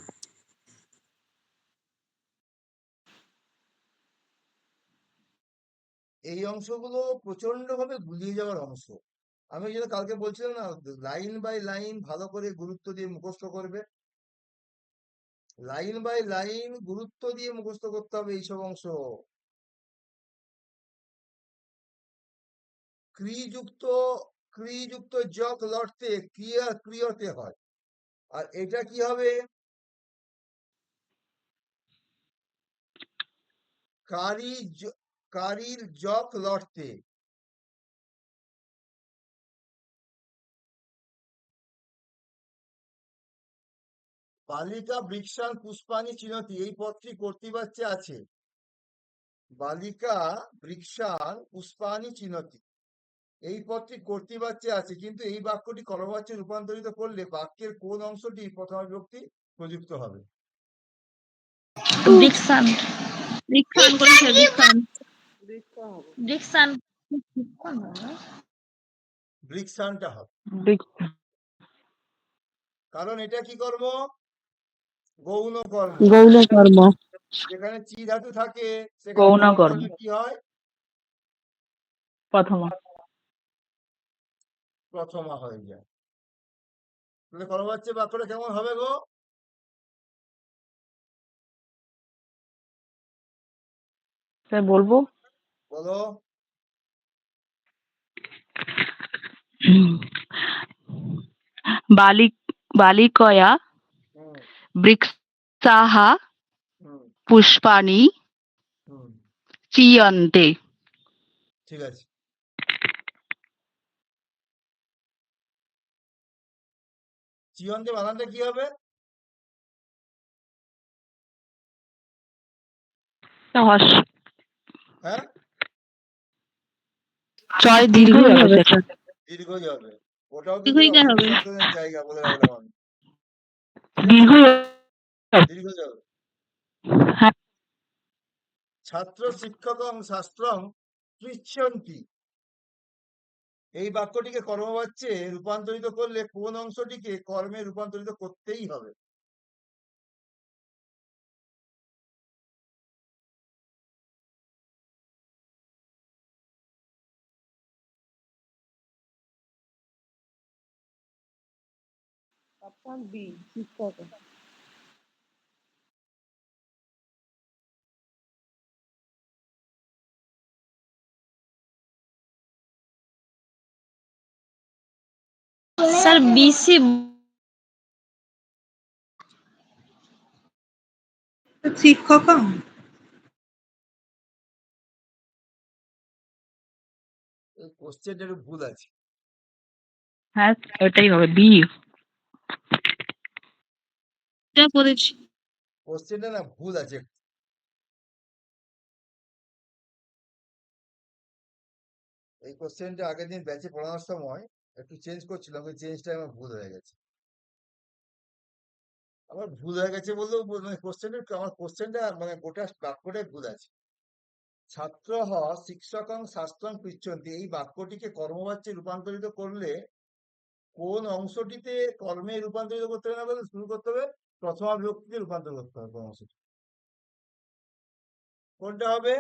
S1: এই অংশগুলো প্রচন্ড ভাবে গুলিয়ে যাওয়ার অংশ। আমি যেটা কালকে বলছিলাম না, লাইন বাই লাইন ভালো করে গুরুত্ব দিয়ে মুখস্থ করবে, লাইন বাই লাইন গুরুত্ব দিয়ে মুখস্থ করতে হবে এইসব অংশ। ক্রিযুক্ত ক্রিযুক্ত যক লটতে ক্রিয়া ক্রিয়তে হয়, আর এটা কি হবে? কারি কারির যক লটতে। বালিকা বৃক্ষান পুষ্পানি চিনতি, এই পদটি কর্তৃবাচ্যে আছে। বালিকা বৃক্ষান পুষ্পানি চিনতি, এই পদটি কর্তৃবাচ্যে আছে, কিন্তু এই বাক্যটি কর্মবাচ্যে রূপান্তরিত করলে বাক্যের কোন অংশটি প্রথমা বিভক্তি প্রযুক্ত হবে?
S4: ডিকশন।
S2: দীক্ষান করেছে দীক্ষান।
S4: ডিকশন।
S1: বৃক্ষানটা হবে, কারণ এটা কি কর্ম? গৌণ কর্ম।
S3: গৌণ কর্ম।
S1: যেখানে চি ধাতু থাকে সেখানে
S3: গৌণ
S1: গৌণ
S3: কর্ম।
S1: কর্মে কি হয়?
S3: প্রথমা।
S1: প্রথমা হয়ে যায়। তাহলে কর্মবাচ্যে বাক্যটা কেমন হবে গো?
S3: স্যার বলবো?
S1: বলো।
S3: বালিকয়া
S1: হুম
S3: বৃক্ষাः
S1: হুম
S3: পুষ্পাণি
S1: হুম
S3: চীয়ন্তে।
S1: ঠিক আছে। চিয়ন্তে বানানটা কি হবে?
S3: হর্ষ।
S1: হ্যাঁ,
S3: চয় দীর্ঘই হবে স্যার।
S1: দীর্ঘই হবে। ওটাও কিন্তু
S2: দীর্ঘইকার হবে।
S1: অর্থনীতির জায়গা বলে রাখলাম আমি। ঠিক আছে,
S3: দীর্ঘই হবে।
S1: দীর্ঘই হবে।
S3: হ্যাঁ,
S1: ছাত্র শিক্ষকং শাস্ত্রং পৃচ্ছন্তি, এই বাক্যটিকে কর্মবাচ্যে রূপান্তরিত করলে কোন অংশটিকে কর্মে রূপান্তরিত করতেই হবে?
S4: স্যার বিসি
S3: শিক্ষকং।
S1: এই কোশ্চেনটা একটু ভুল আছে।
S3: হ্যাঁ, ওটাই হবে বি।
S2: যা করেছি।
S1: কোশ্চেনটা না ভুল আছে। এই কোশ্চেনটা আগের দিন ব্যাচে পড়ানোর সময় একটু চেঞ্জ করছিলাম, ওই চেঞ্জটা আমার ভুল হয়ে গেছে। আমার ভুল হয়ে গেছে বললেও মানে কোশ্চেনটা মানে গোটা বাক্যটাই ভুল আছে। ছাত্র শিক্ষকং শাস্ত্রং পৃচ্ছন্তি, এই বাক্যটিকে কর্মবাচ্যে রূপান্তরিত করলে কোন অংশটিতে কর্মে রূপান্তরিত করতে হবে না বলে শুরু করতে হবে প্রথমা বিভক্তিতে রূপান্তর করতে হবে। কোন অংশটি কোনটা হবে?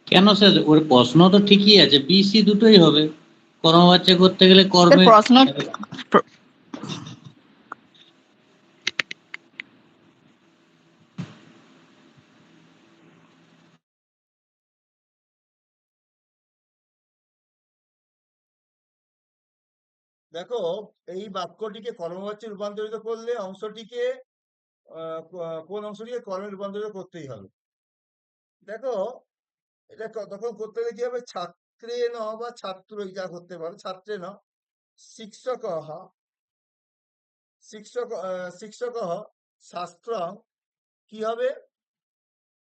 S10: কেন স্যার, ওর প্রশ্ন তো ঠিকই আছে, বিসি দুটোই হবে। কর্মবাচ্য করতে গেলে কর্মে
S2: প্রশ্ন
S1: দেখো, এই বাক্যটিকে কর্মবাচ্যে রূপান্তরিত করলে অংশটিকে কোন অংশটিকে কর্মে রূপান্তরিত করতেই হবে। দেখো, এটা তখন করতে গেলে কি হবে? ছাত্রে ন বা ছাত্রই যা করতে পারো, ছাত্রে ন শিক্ষক শিক্ষক শাস্ত্রং কি হবে?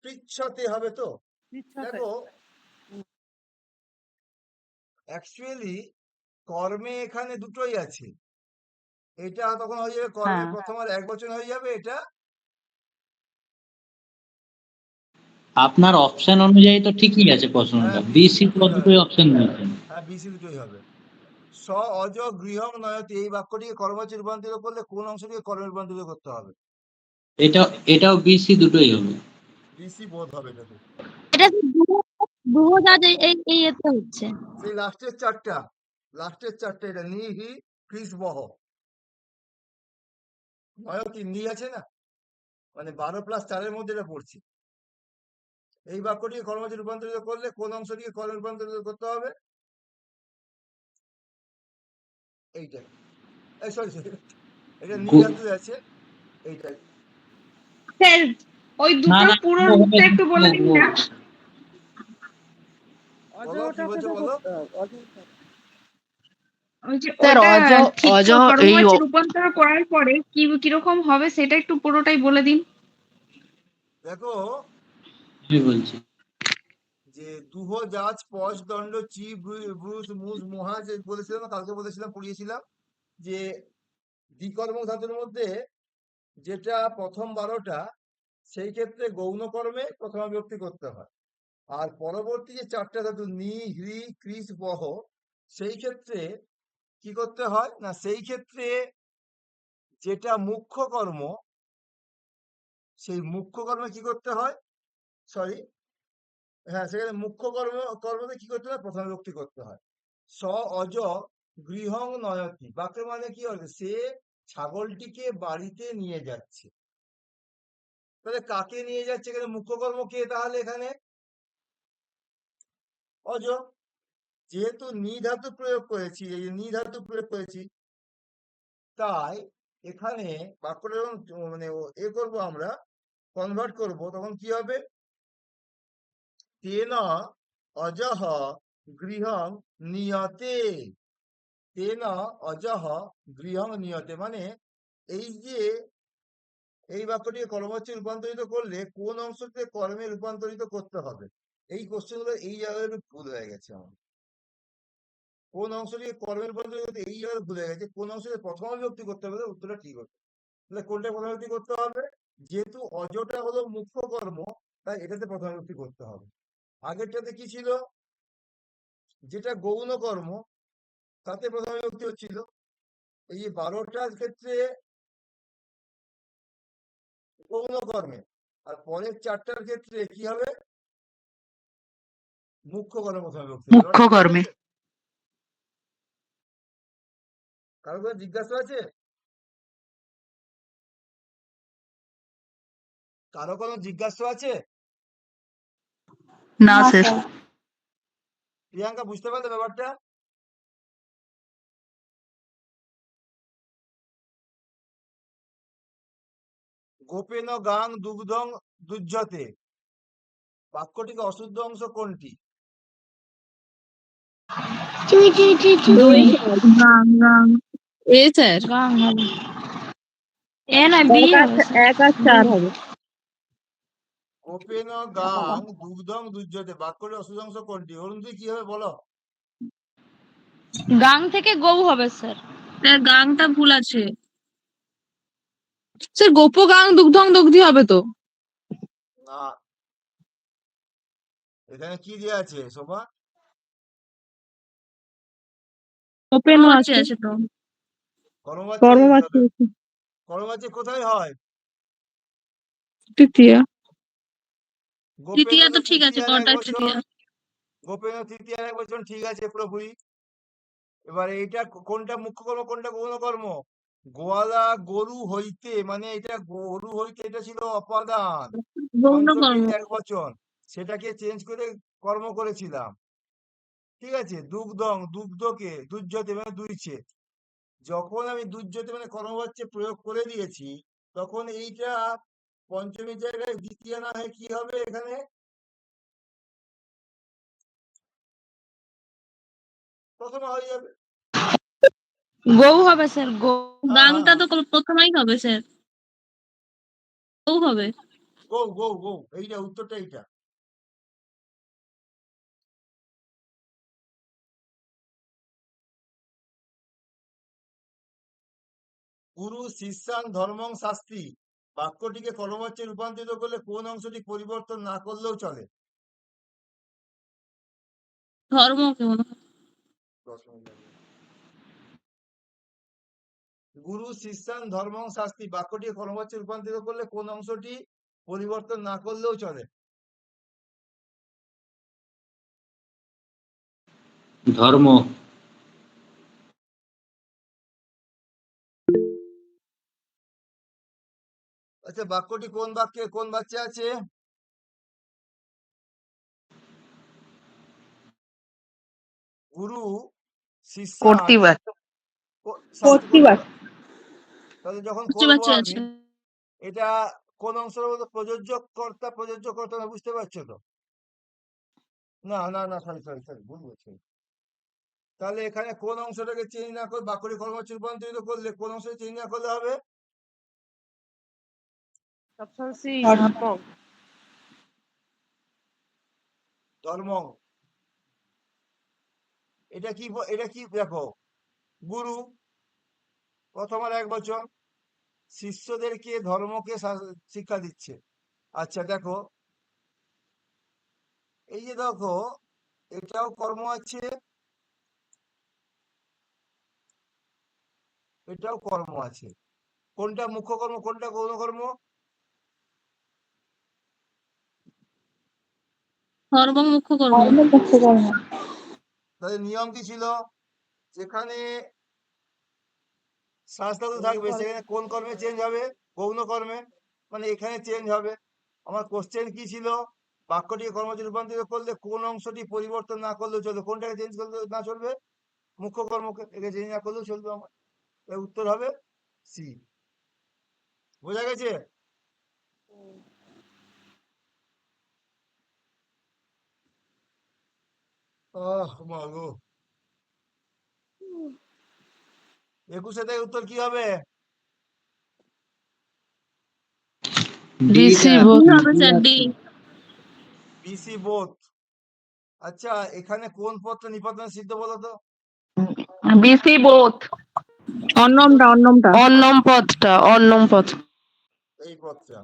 S1: পৃচ্ছতে হবে। তো দেখো, অ্যাকচুয়ালি কর্মে এখানে দুটোই আছে। এটা তখন হয়ে যাবে কর্মে প্রথম আর এক বচন হয়ে যাবে। এটা
S10: আপনার অপশন অনুযায়ী তো ঠিকই আছে প্রশ্নটা,
S1: হ্যাঁ,
S10: বিসি তো
S1: দুটোই
S10: দুটোই
S1: হবে।
S10: অপশন নিয়েছেন।
S1: হ্যাঁ, বিসি দুটোই হবে। স অজ গৃহং নয়তি, এই বাক্যটিকে কর্মবাচ্যে রূপান্তরিত করলে কোন অংশটিকে কর্মে রূপান্তরিত করতে হবে?
S10: এটাও বিসি দুটোই হবে।
S1: বিসি বোধ হবে এটাতে।
S2: এটা দুহজাজ এই এতে হচ্ছে।
S1: সেই লাস্টের চারটা এটা নি হি ক্রিস বহ নয়তি, নি আছে না, মানে 12+4 মধ্যে এটা পড়ছে। এই বাক্যটিকে কর্মবাচ্যে রূপান্তরিত করলে কোন অংশটিকে কর্মে রূপান্তরিত করতে হবে? এইটাই। এই সরি, এটা নি ধাতু আছে এইটাই।
S4: স্যার ওই
S10: না
S4: দুটোর
S10: না,
S4: পুরোটা একটু বলে দিন না।
S1: বলো কি বলছো, বলো।
S4: ওই যে
S2: স্যার
S4: ওইটা ঠিক
S2: অজ এই
S4: কর্মবাচ্যে রূপান্তর করার পরে কিরকম হবে সেটা একটু পুরোটাই বলে দিন।
S1: দেখো,
S10: আমি বলছি
S1: যে দুহ জাজ পজ দণ্ড চি ব্রুজ মুজ মুহা, যে বলেছিলাম কালকে, বলেছিলাম পড়িয়েছিলাম যে দ্বিকর্মক ধাতুর মধ্যে যেটা প্রথম 12টা, সেই ক্ষেত্রে গৌণ কর্মে প্রথমা বিভক্তি করতে হয়। আর পরবর্তী যে 4টা ধাতু নি হ্রি ক্রিস বহ, সেই ক্ষেত্রে কি করতে হয় না, সেই ক্ষেত্রে যেটা মুখ্য কর্ম, সেই মুখ্য কর্মে কি করতে হয়, সরি, হ্যাঁ, সেখানে মুখ্য কর্মতে কি করতে হয়? প্রথমা বিভক্তি করতে হয়। স অজ গৃহং নয়তি, বাক্যের মানে কি হবে? সে ছাগলটিকে বাড়িতে নিয়ে যাচ্ছে। তাহলে কাকে নিয়ে যাচ্ছে? এখানে মুখ্য কর্ম কে তাহলে? এখানে অজ। যেহেতু নি ধাতু প্রয়োগ করেছি, এই নি ধাতু প্রয়োগ করেছি, তাই এখানে বাক্যটা যখন মানে করবো আমরা, কনভার্ট করব, তখন কি হবে? তেন অজহ গৃহং নিয়তে, তেন অজহ গৃহং নিয়তে, মানে এই বাক্যটিকে কর্মবাচ্যে রূপান্তরিত করলে কোন অংশটিতে কর্মে রূপান্তরিত করতে হবে? এই কোশ্চেন গুলো এই জায়গায় একটু ভুল হয়ে গেছে আমার। কোন অংশটিকে কর্মের পদ্ধতি যদি এই জায়গায় ভুলে গেছে, কোন অংশটিকে প্রথম বিভক্তি করতে হবে, উত্তরটা ঠিক হতো। তাহলে কোনটা প্রথম বিভক্তি করতে হবে? যেহেতু অজটা হলো মুখ্য কর্ম, তাই এটাতে প্রথম বিভক্তি করতে হবে। আগেরটাতে কি ছিল? যেটা গৌণ কর্ম, তাতে প্রথম বিভক্তি হচ্ছিল। এই যে 12টার ক্ষেত্রে গৌণ কর্মে, আর পরের 4টার ক্ষেত্রে কি হবে? মুখ্য কর্মে প্রথম বিভক্তি হবে।
S3: মুখ্য কর্মে।
S1: কারো কোনো জিজ্ঞাসা আছে? কারো কোনো জিজ্ঞাসা আছে?
S3: না
S7: না
S3: স্যার।
S7: স্যার।
S1: প্রিয়াঙ্কা, বুঝতে পারলে ব্যাপারটা? গোপেন গাং দুগ্ধং দুজ্জতে, বাক্যটিকে অশুদ্ধ অংশ কোনটি?
S2: দই গাং গাং এ স্যার
S7: গাং হবে। এ না বি হবে স্যার।
S2: 1 আর 4 হবে।
S1: গোপেন গাং দুগ্ধং দুজ্জতে, বাক্যটির অশুদ্ধ অংশ কোনটি? অরুণ, তুই কি হবে বলো?
S4: গাং থেকে গৌ হবে স্যার।
S2: স্যার গাংটা ভুল আছে স্যার, গোপ গাং দুগ্ধং দগ্ধি হবে তো।
S1: না, এখানে কি দেওয়া আছে শোভা?
S2: ওপেনও আছে তো,
S1: কর্মবাচ্য
S2: কর্মবাচ্য
S1: তবে
S2: আছে।
S1: কর্মবাচ্য কোথায় হয়?
S2: তৃতীয়া।
S1: গোপেন
S2: তৃতীয়া
S1: তো
S2: তো ঠিক আছে,
S1: তৃতীয়ার এক
S2: কটা
S1: বচন,
S2: তৃতীয়া?
S1: গোপেন তৃতীয়ার এক বচন, ঠিক আছে পুরোপুরি। এবার এইটা কোনটা মুখ্য কর্ম, কোনটা গৌণ কর্ম? গোয়ালা গরু হইতে, মানে এটা গরু হইতে, এটা ছিল অপাদান,
S2: গৌণ কর্ম।
S1: পঞ্চমীর এক বচন, সেটাকে চেঞ্জ করে কর্ম করেছিলাম। ঠিক আছে, দুগ্ধং, দুগ্ধকে দুর্যতে মানে দুইছে, যখন আমি দুর্যতে মানে কর্মবাচ্যে প্রয়োগ করে দিয়েছি, তখন এইটা পঞ্চমীর জায়গায় দ্বিতীয় না হয়ে কি হবে এখানে? প্রথমা হয়ে যাবে।
S4: গৌ হবে স্যার, গৌ।
S2: গাংটা তো প্রথমেই হবে স্যার, গৌ হবে।
S1: গৌ গৌ গৌ, এইটা উত্তরটা এইটা। গুরু শিষ্যাং ধর্মং শাস্তি, বাক্যটিকে কর্মবাচ্যে রূপান্তরিত করলে কোন অংশটি পরিবর্তন না করলেও চলে?
S2: ধর্ম কেমন?
S1: গুরু শিষ্যাং ধর্মং শাস্তি, বাক্যটিকে কর্মবাচ্যে রূপান্তরিত করলে কোন অংশটি পরিবর্তন না করলেও চলে?
S10: ধর্ম।
S1: আচ্ছা, বাক্যটি কোন বাক্যে কোন বাচ্চা আছে? গুরু শিষ্যাং
S3: কর্তৃবাচ্য।
S1: শাস্তি কর্তৃবাচ্য। তাহলে যখন করবো
S2: বাচ্চা
S1: আমি,
S2: আছে।
S1: এটা কোন অংশের মধ্যে প্রযোজ্য কর্তা প্রযোজ্য কর্তা না, বুঝতে পারছো তো? না না না, সরি সরি সরি, ভুল বলছি। তাহলে এখানে কোন অংশটাকে চেঞ্জ না করে বাক্যটি কর্মবাচ্যে রূপান্তরিত করলে কোন অংশটা চেঞ্জ না করলে হবে? ধর্মং। এটা কি এটা কি দেখো, গুরু প্রথম আর এক বচন, শিষ্যদেরকে ধর্মকে শিক্ষা দিচ্ছে। আচ্ছা দেখো, এই যে দেখো, এটাও কর্ম আছে, এটাও কর্ম আছে, কোনটা মুখ্য কর্ম, কোনটা গৌণ কর্ম?
S2: ধর্ম মুখ্য কর্ম।
S1: তাহলে নিয়ম কি ছিল? যেখানে শাস্ত্রাদু থাকবে সেখানে কোন কর্মে চেঞ্জ হবে? গৌণ কর্মে, মানে এখানে চেঞ্জ হবে। আমার কোশ্চেন কি ছিল? বাক্যটিকে কর্মে রূপান্তরিত করলে কোন অংশটি পরিবর্তন না করলেও চলবে, কোনটাকে চেঞ্জ করলে না চলবে? মুখ্য কর্মকে, একে চেঞ্জ না করলেও চলবে আমার। এর উত্তর হবে সি। বোঝা গেছে? মাগো, 21 থেকে উত্তর কি হবে?
S2: কি হবে স্যার? ডি।
S1: BC both. আচ্ছা, এখানে কোন পদটা নিপাতনে সিদ্ধ বলো তো?
S6: BC both.
S2: অন্যমটা
S6: অন্যম পদটা, অন্যম পদ।
S1: এই পদটা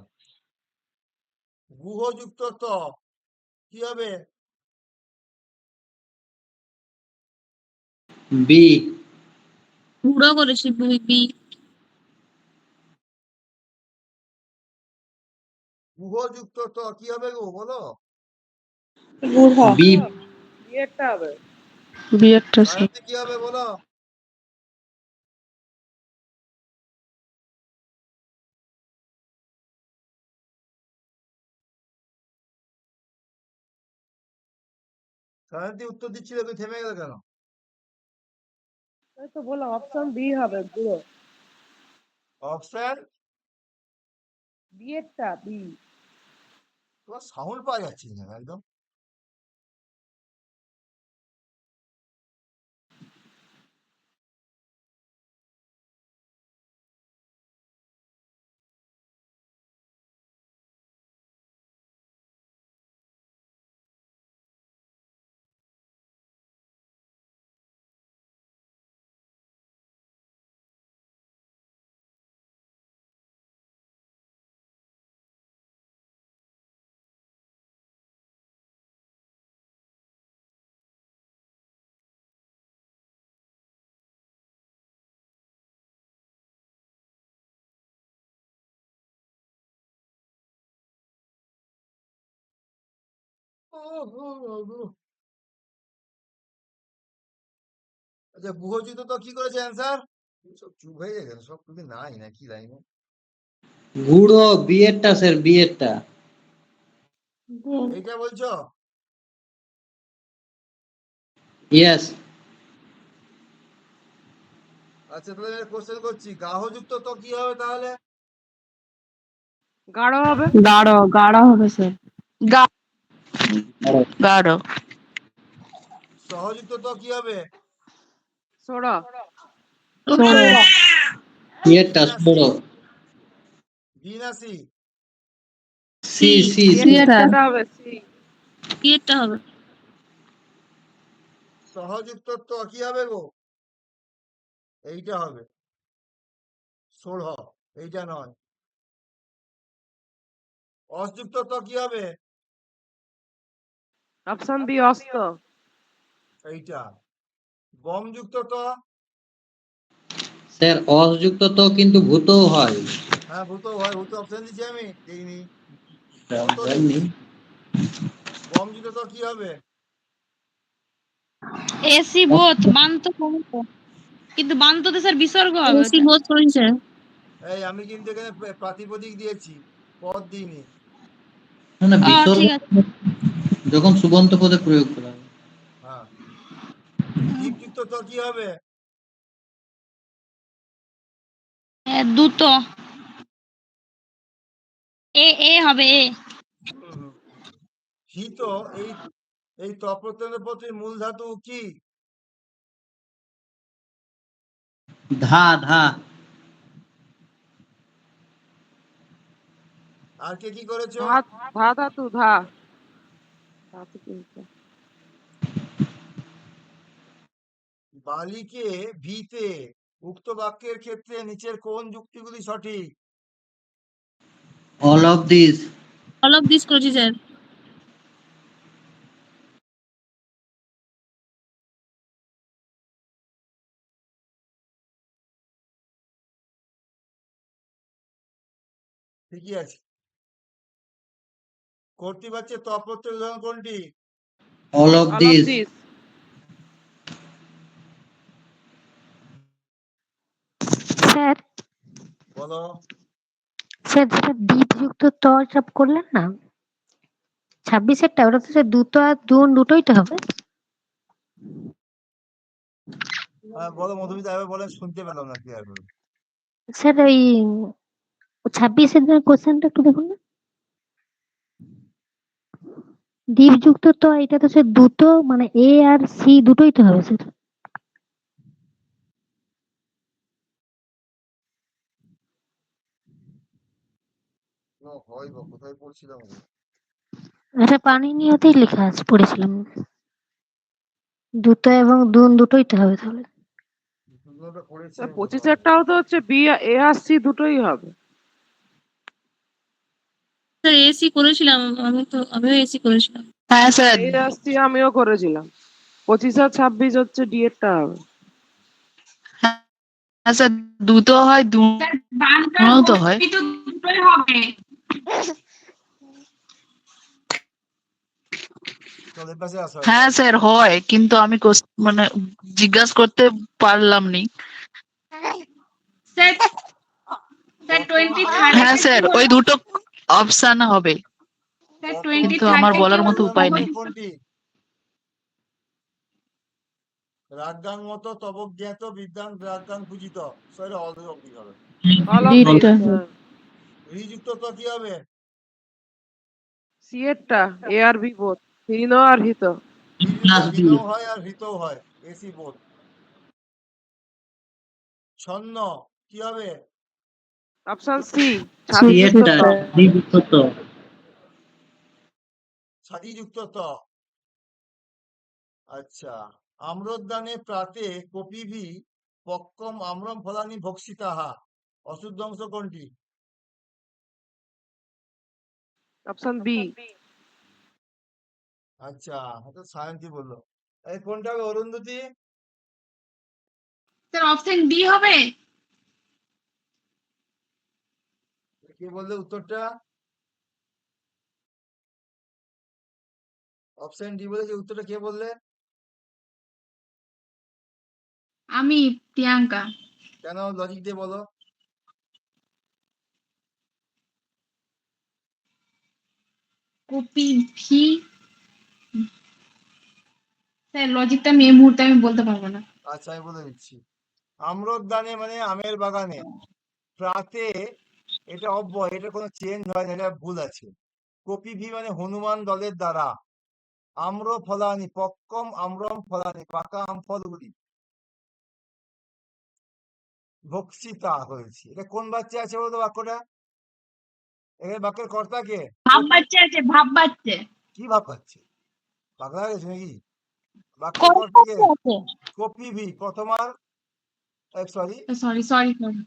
S1: গুহযুক্ত ত কি হবে?
S10: বি।
S2: পুরো করেছি বি।
S1: গুহযুক্ত ত কি হবে গো বলো?
S10: বি।
S6: বিয়েরটা স্যার।
S1: সায়ন্তি কি হবে বলো? সায়ন্তি উত্তর দিচ্ছিলে, তুমি থেমে গেলে কেন?
S6: তো বললাম অপশন বি হবে পুরো।
S1: অপশন
S6: বিয়েরটা বি।
S1: তোমার সাউন্ড পাওয়া যাচ্ছে না একদম। আচ্ছা, গুহযুক্ত ত কি করেছে অ্যান্সার? সব চুপ হয়ে গেছে, সব তুমি নাই নাকি লাইনে?
S10: গুড়ো বিয়েরটা স্যার, বিয়েরটা।
S1: এইটা বলছো?
S10: ইয়েস।
S1: আচ্ছা, তাহলে কোশ্চেন করছি, গাহযুক্ত ত কি হবে তাহলে?
S6: গাঢ় হবে।
S7: গাঢ় হবে স্যার।
S6: গাঢ়।
S1: সহযুক্ত ত কি হবে?
S6: সোডা।
S10: বিয়েরটা
S1: বি না সি?
S10: বড়।
S1: বি না সি?
S10: C C C.
S6: বিয়েরটা হবে সি।
S2: বিয়েরটা হবে।
S1: সহযুক্ত ত কি হবে গো? এইটা হবে, ষোড়, এইটা নয়। অসযুক্ত ত কি হবে?
S6: অপশন বি অস্ত।
S1: এইটা। বমযুক্ত ত?
S10: স্যার অযুক্ত তো কিন্তু ভূতও হয়।
S1: হ্যাঁ, ভূত হয়, ভূত অপশন দিচ্ছি আমি, দিইনি। কত
S10: জানি।
S1: দিচ্ছি। বমযুক্ত ত কি হবে?
S4: এসি বোথ বান্ত প্রমুখ, কিন্তু বান্ততে স্যার বিসর্গ হবে
S2: এসি
S4: ওটা।
S2: বোধ করেছে।
S1: এই আমি কিন্তু এখানে প্রাতিপদিক দিয়েছি, পদ দিইনি।
S10: না না,
S4: ও
S10: বিসর্গ
S4: ঠিক আছে।
S10: যখন সুবন্ত পদে প্রয়োগ করা হয়।
S1: হ্যাঁ। দীপযুক্ত ত কি হবে?
S4: দুটো এ হবে এ।
S1: হিত, এই এই ত প্রত্যয়ের পত্রের মূল ধাতু কি?
S10: ধা ধা।
S1: আর কে কি করেছো?
S6: ধা ধাতু ধা। ধাতু কিন্তু।
S1: বালিকে ভিতে, উক্ত বাক্যের ক্ষেত্রে নিচের কোন যুক্তিগুলি সঠিক?
S10: All of this.
S2: All of this করেছি স্যার।
S1: ঠিকই আছে। কর্তৃবাচ্যের ত প্রত্যয় উদাহরণ কোনটি?
S10: All of
S6: all of
S10: this.
S6: This.
S7: Sir
S1: বলো।
S7: স্যার যেটা দ্বীপযুক্ত ত সব করলেন না 26-এরটা, ওটা তো স্যার দুটো আর দুটোই তো হবে।
S1: হ্যাঁ, বলো মধুমিতা, এবার বলেন, শুনতে পেলাম না ক্লিয়ার করে।
S7: স্যার ওই 26-এর কোশ্চেনটা একটু দেখুন না। দ্বীপযুক্ত ত এটা তো স্যার দুটো মানে এ আর সি দুটোই তো হবে স্যার।
S1: হয় বা কোথায় পড়ছিলাম গো?
S7: এটা পানি নিয়তেই লেখা আছে, পড়েছিলাম। দুটো এবং দুন দুটোই তো হবে তাহলে।
S1: দুটোটা করেছি
S11: স্যার
S1: আমি বলতে পারবো না।
S11: 25-এরটাও তো হচ্ছে বি এ আর সি দুটোই হবে।
S2: স্যার এসি করেছিলাম, আমিও এসি করেছিলাম। হ্যাঁ স্যার।
S11: এ আর সি আমিও করেছিলাম। 25 আর 26 হচ্ছে ডি এরটা হবে।
S2: হ্যাঁ স্যার, দুটো হয়,
S4: স্যার বানকার
S2: তো হয়।
S4: বসবি তো দুটোই হবে।
S1: চল এর পাশে আসো
S2: হ্যাঁ
S1: একবার।
S2: স্যার হয়, কিন্তু আমি মানে জিজ্ঞাসা করতে পারলাম নি।
S4: স্যার স্যার
S1: প্রথম
S4: 23rd
S2: হ্যাঁ
S4: এর
S2: স্যার,
S4: কি
S2: ওই
S4: হলো?
S2: দুটো অপশন হবে,
S4: স্যার
S1: প্রথম
S2: কিন্তু
S4: 23rd
S2: আমার
S4: এর কি
S2: বলার মতো
S4: হলো?
S2: উপায় নেই।
S1: কোনটি? রাজ্ঞাং মত তব জ্ঞাত বিদ্যাং রাজ্ঞাং পূজিত। সরি অবধি হবে।
S11: All of this.
S1: রিযুক্ত তো কি হবে?
S11: সি এরটা এ আর বি বোথ, হীন আর হিত।
S1: হীনও হয় আর হৃতও হয়, এসি বোধ। ছন্ন কি হবে?
S11: অপশন সি,
S10: সি এরটা দ্বিযুক্ত ত।
S1: ছাদিযুক্ত ত। আচ্ছা, আম্রোদ্যানে প্রাতে কপিভি পক্কম আম্রম ফলানি ভক্ষিতাহা। অশুদ্ধ অংশ কোনটি?
S11: Option B.
S1: আচ্ছা, এটা সায়ন্তী বললো। এই কোনটা হবে অরুন্ধতী?
S4: স্যার অপশন ডি হবে।
S1: কে বললে উত্তরটা? অপশন ডি বলে যে উত্তরটা কে বললে?
S4: আমি, প্রিয়াঙ্কা।
S1: কেন? লজিক দিয়ে বলো।
S4: Copy V. স্যার লজিকটা আমি এই মুহূর্তে আমি বলতে পারবো না।
S1: আচ্ছা, আমি বলে দিচ্ছি। আম্রোদ্যানে মানে আমের বাগানে, প্রাতে এটা অব্যয়, এটা কোনো চেঞ্জ হয় না, এটা ভুল আছে। কপিভি মানে হনুমান দলের দ্বারা। আম্র ফলানি পক্কম আম্রম ফলানি, পাকা আম ফলগুলি ভক্ষিতা হয়েছে। এটা কোন বাচ্চা আছে বলতো বাক্যটা? এখানে বাক্যের কর্তা কে?
S4: ভাব বাচ্চা আছে, ভাব বাচ্চা।
S1: কি ভাব পাচ্ছে? পাগলা হয়ে গেছে নাকি? বাক্যের কর্তা কে? কপিভি প্রথমার, সরি
S4: সরি সরি সরি।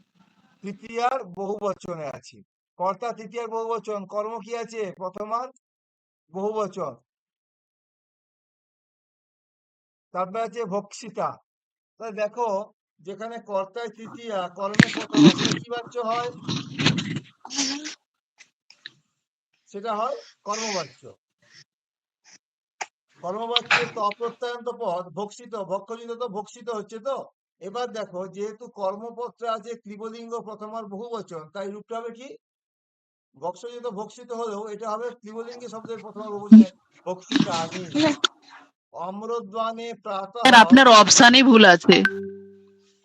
S1: তৃতীয়ার বহু বচনে আছে। কর্তা তৃতীয়ার বহু বচন, কর্ম কি আছে? প্রথমার বহু বচন। তারপরে আছে ভক্ষিতা। তাহলে দেখো, যেখানে কর্তায় তৃতীয়া কর্মে প্রথমা, সেটা কি বাচ্য হয়? সেটা হয় কর্মবাচ্য। কর্মবাচ্যের তো অপ্রত্যয়ন্ত পদ ভক্ষিত, ভক্ষজিত তো ভক্ষিত হচ্ছে তো। এবার দেখো, যেহেতু কর্মপত্রে আছে ক্লিবলিঙ্গ প্রথমার বহু বচন, তাই রূপটা হবে কি? ভক্ষজিত ভক্ষিত হলেও এটা হবে ক্লিবলিঙ্গে শব্দের প্রথমার বহু বচনে ভক্ষিতানি। অম্রদ্বানে প্রাতঃ,
S2: স্যার আপনার অপশনই ভুল আছে।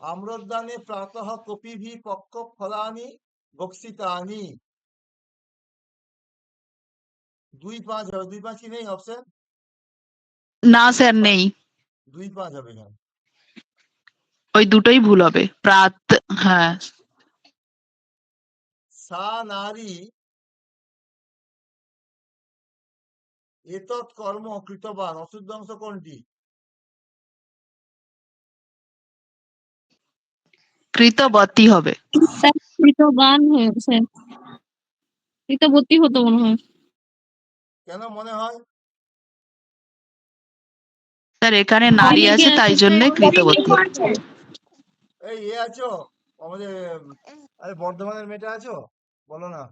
S1: আম্রদ্বানে প্রাতঃ কপিভি পক্ক ফলানি ভক্ষিতানি। 2-5 হবে। 2-5 কি নেই অপশন?
S2: না স্যার নেই,
S1: 2-5 হবে না।
S2: ওই দুটোই ভুল হবে। হ্যাঁ।
S1: সা নারী এতৎ কর্ম কৃতবান। অশুদ্ধ অংশ কোনটি?
S2: কৃতবতী হবে। স্যার কৃতবান হয়েছে, কৃতবতী হতো মনে হয়।
S1: কেন মনে হয়?
S2: স্যার এখানে নারী আছে, তাই জন্য কৃতবতী।
S1: এই আছো আমাদের, আরে বর্ধমানের মেয়েটা আছো? বলো না,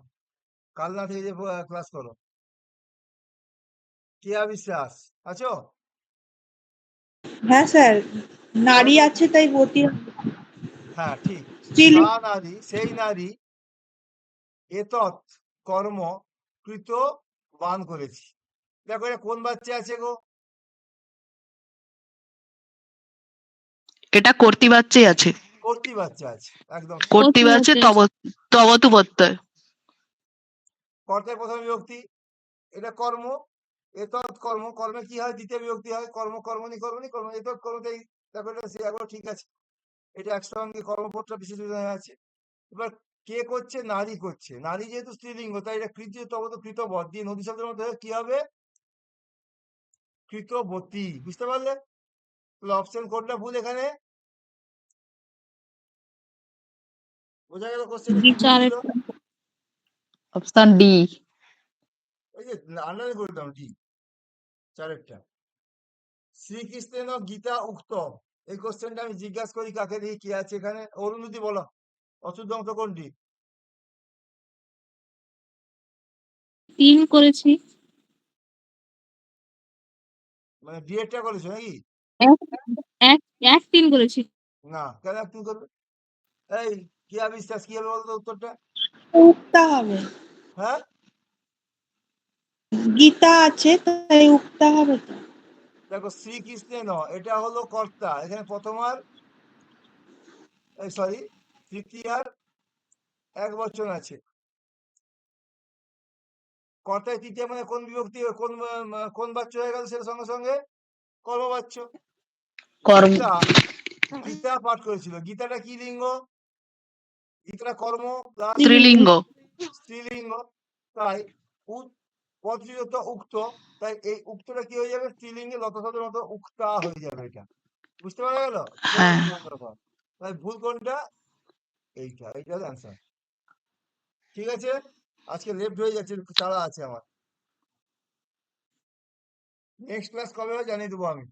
S1: কালনা থেকে যে ক্লাস করো, কেয়া বিশ্বাস আছো?
S3: হ্যাঁ স্যার, নারী
S1: বলো তো।
S3: আছে তাই বতী।
S1: হ্যাঁ ঠিক।
S3: স্ত্রীলিঙ্গ।
S1: সা নারী, সেই নারী এতৎ কর্ম কৃত বান করেছি। দেখো এটা কোন বাচ্চা আছে গো?
S2: এটা কর্তৃ বাচ্চাই আছে।
S1: কর্তৃ বাচ্চা আছে, একদম।
S2: কর্তৃ বাচ্চা তবতু প্রত্যয়।
S1: কর্তায় প্রথম বিভক্তি, এটা কর্ম। এতৎ কর্ম, কর্মে কি হয়? দ্বিতীয় বিভক্তি হয়। কর্ম কর্মণি কর্মণি কর্ম, এতৎ কর্মতেই। দেখো এটা এগুলো ঠিক আছে। এটা একসঙ্গে কর্মপদটা বিশেষ হয়ে আছে। এবার কে করছে? নারী করছে। নারী যেহেতু স্ত্রীলিঙ্গ, তাই এটা কৃত তবত কৃতবৎ দিয়ে নদী শব্দের মধ্যে কি হবে? কৃতবতী। বুঝতে পারলে? তাহলে অপশন কোনটা ভুল এখানে? বোঝা গেল কোশ্চেনটা কি ভুল ছিল?
S2: Option D.
S1: ওই যে আন্ডারলাইন করে দিলাম ডি, চারেরটা। শ্রীকৃষ্ণের গীতা উক্ত, এই কোশ্চেনটা আমি জিজ্ঞাসা করি কাকে, দেখি কি আছে এখানে। অরুন্ধতি বলো, অশুদ্ধ অংশ কোনটি?
S2: 3 করেছি।
S1: মানে ডিএডটা করেছো নাকি?
S2: এক এক এক 3 করেছি।
S1: না, কেন তুমি করবে? এই কিয়া বিশ্বাস, কি হবে বলতো উত্তরটা?
S11: উক্তা হবে,
S1: হ্যাঁ,
S11: গীতা আছে তাই উক্তা হবে তো।
S1: দেখো শ্রীকৃষ্ণে এটা হলো কর্তা, এখানে প্রথমার সরি তৃতীয়ার এক বচন আছে। কর্তায় তৃতীয় মানে কোন বিভক্তি, কোন বাচ্য হয়ে গেল সেটা সঙ্গে সঙ্গে কর্মবাচ্য। গীতা, গীতা পাঠ করেছিল, গীতাটা কি লিঙ্গ? গীতাটা কর্ম প্লাস
S2: স্ত্রীলিঙ্গ।
S1: স্ত্রীলিঙ্গ, তাই পদযুক্ত উক্ত, তাই এই উক্তটা কি হয়ে যাবে? স্ত্রীলিঙ্গে লতশব্দের মতো উক্তা হয়ে যাবে। এটা বুঝতে পারা গেল? তাই ভুল কোনটা? এইটা, এইটা হলো অ্যান্সার। ঠিক আছে, আজকে লেফট হয়ে যাচ্ছে, একটু তাড়া আছে আমার। নেক্সট ক্লাস কবে হয় জানিয়ে দেবো আমি।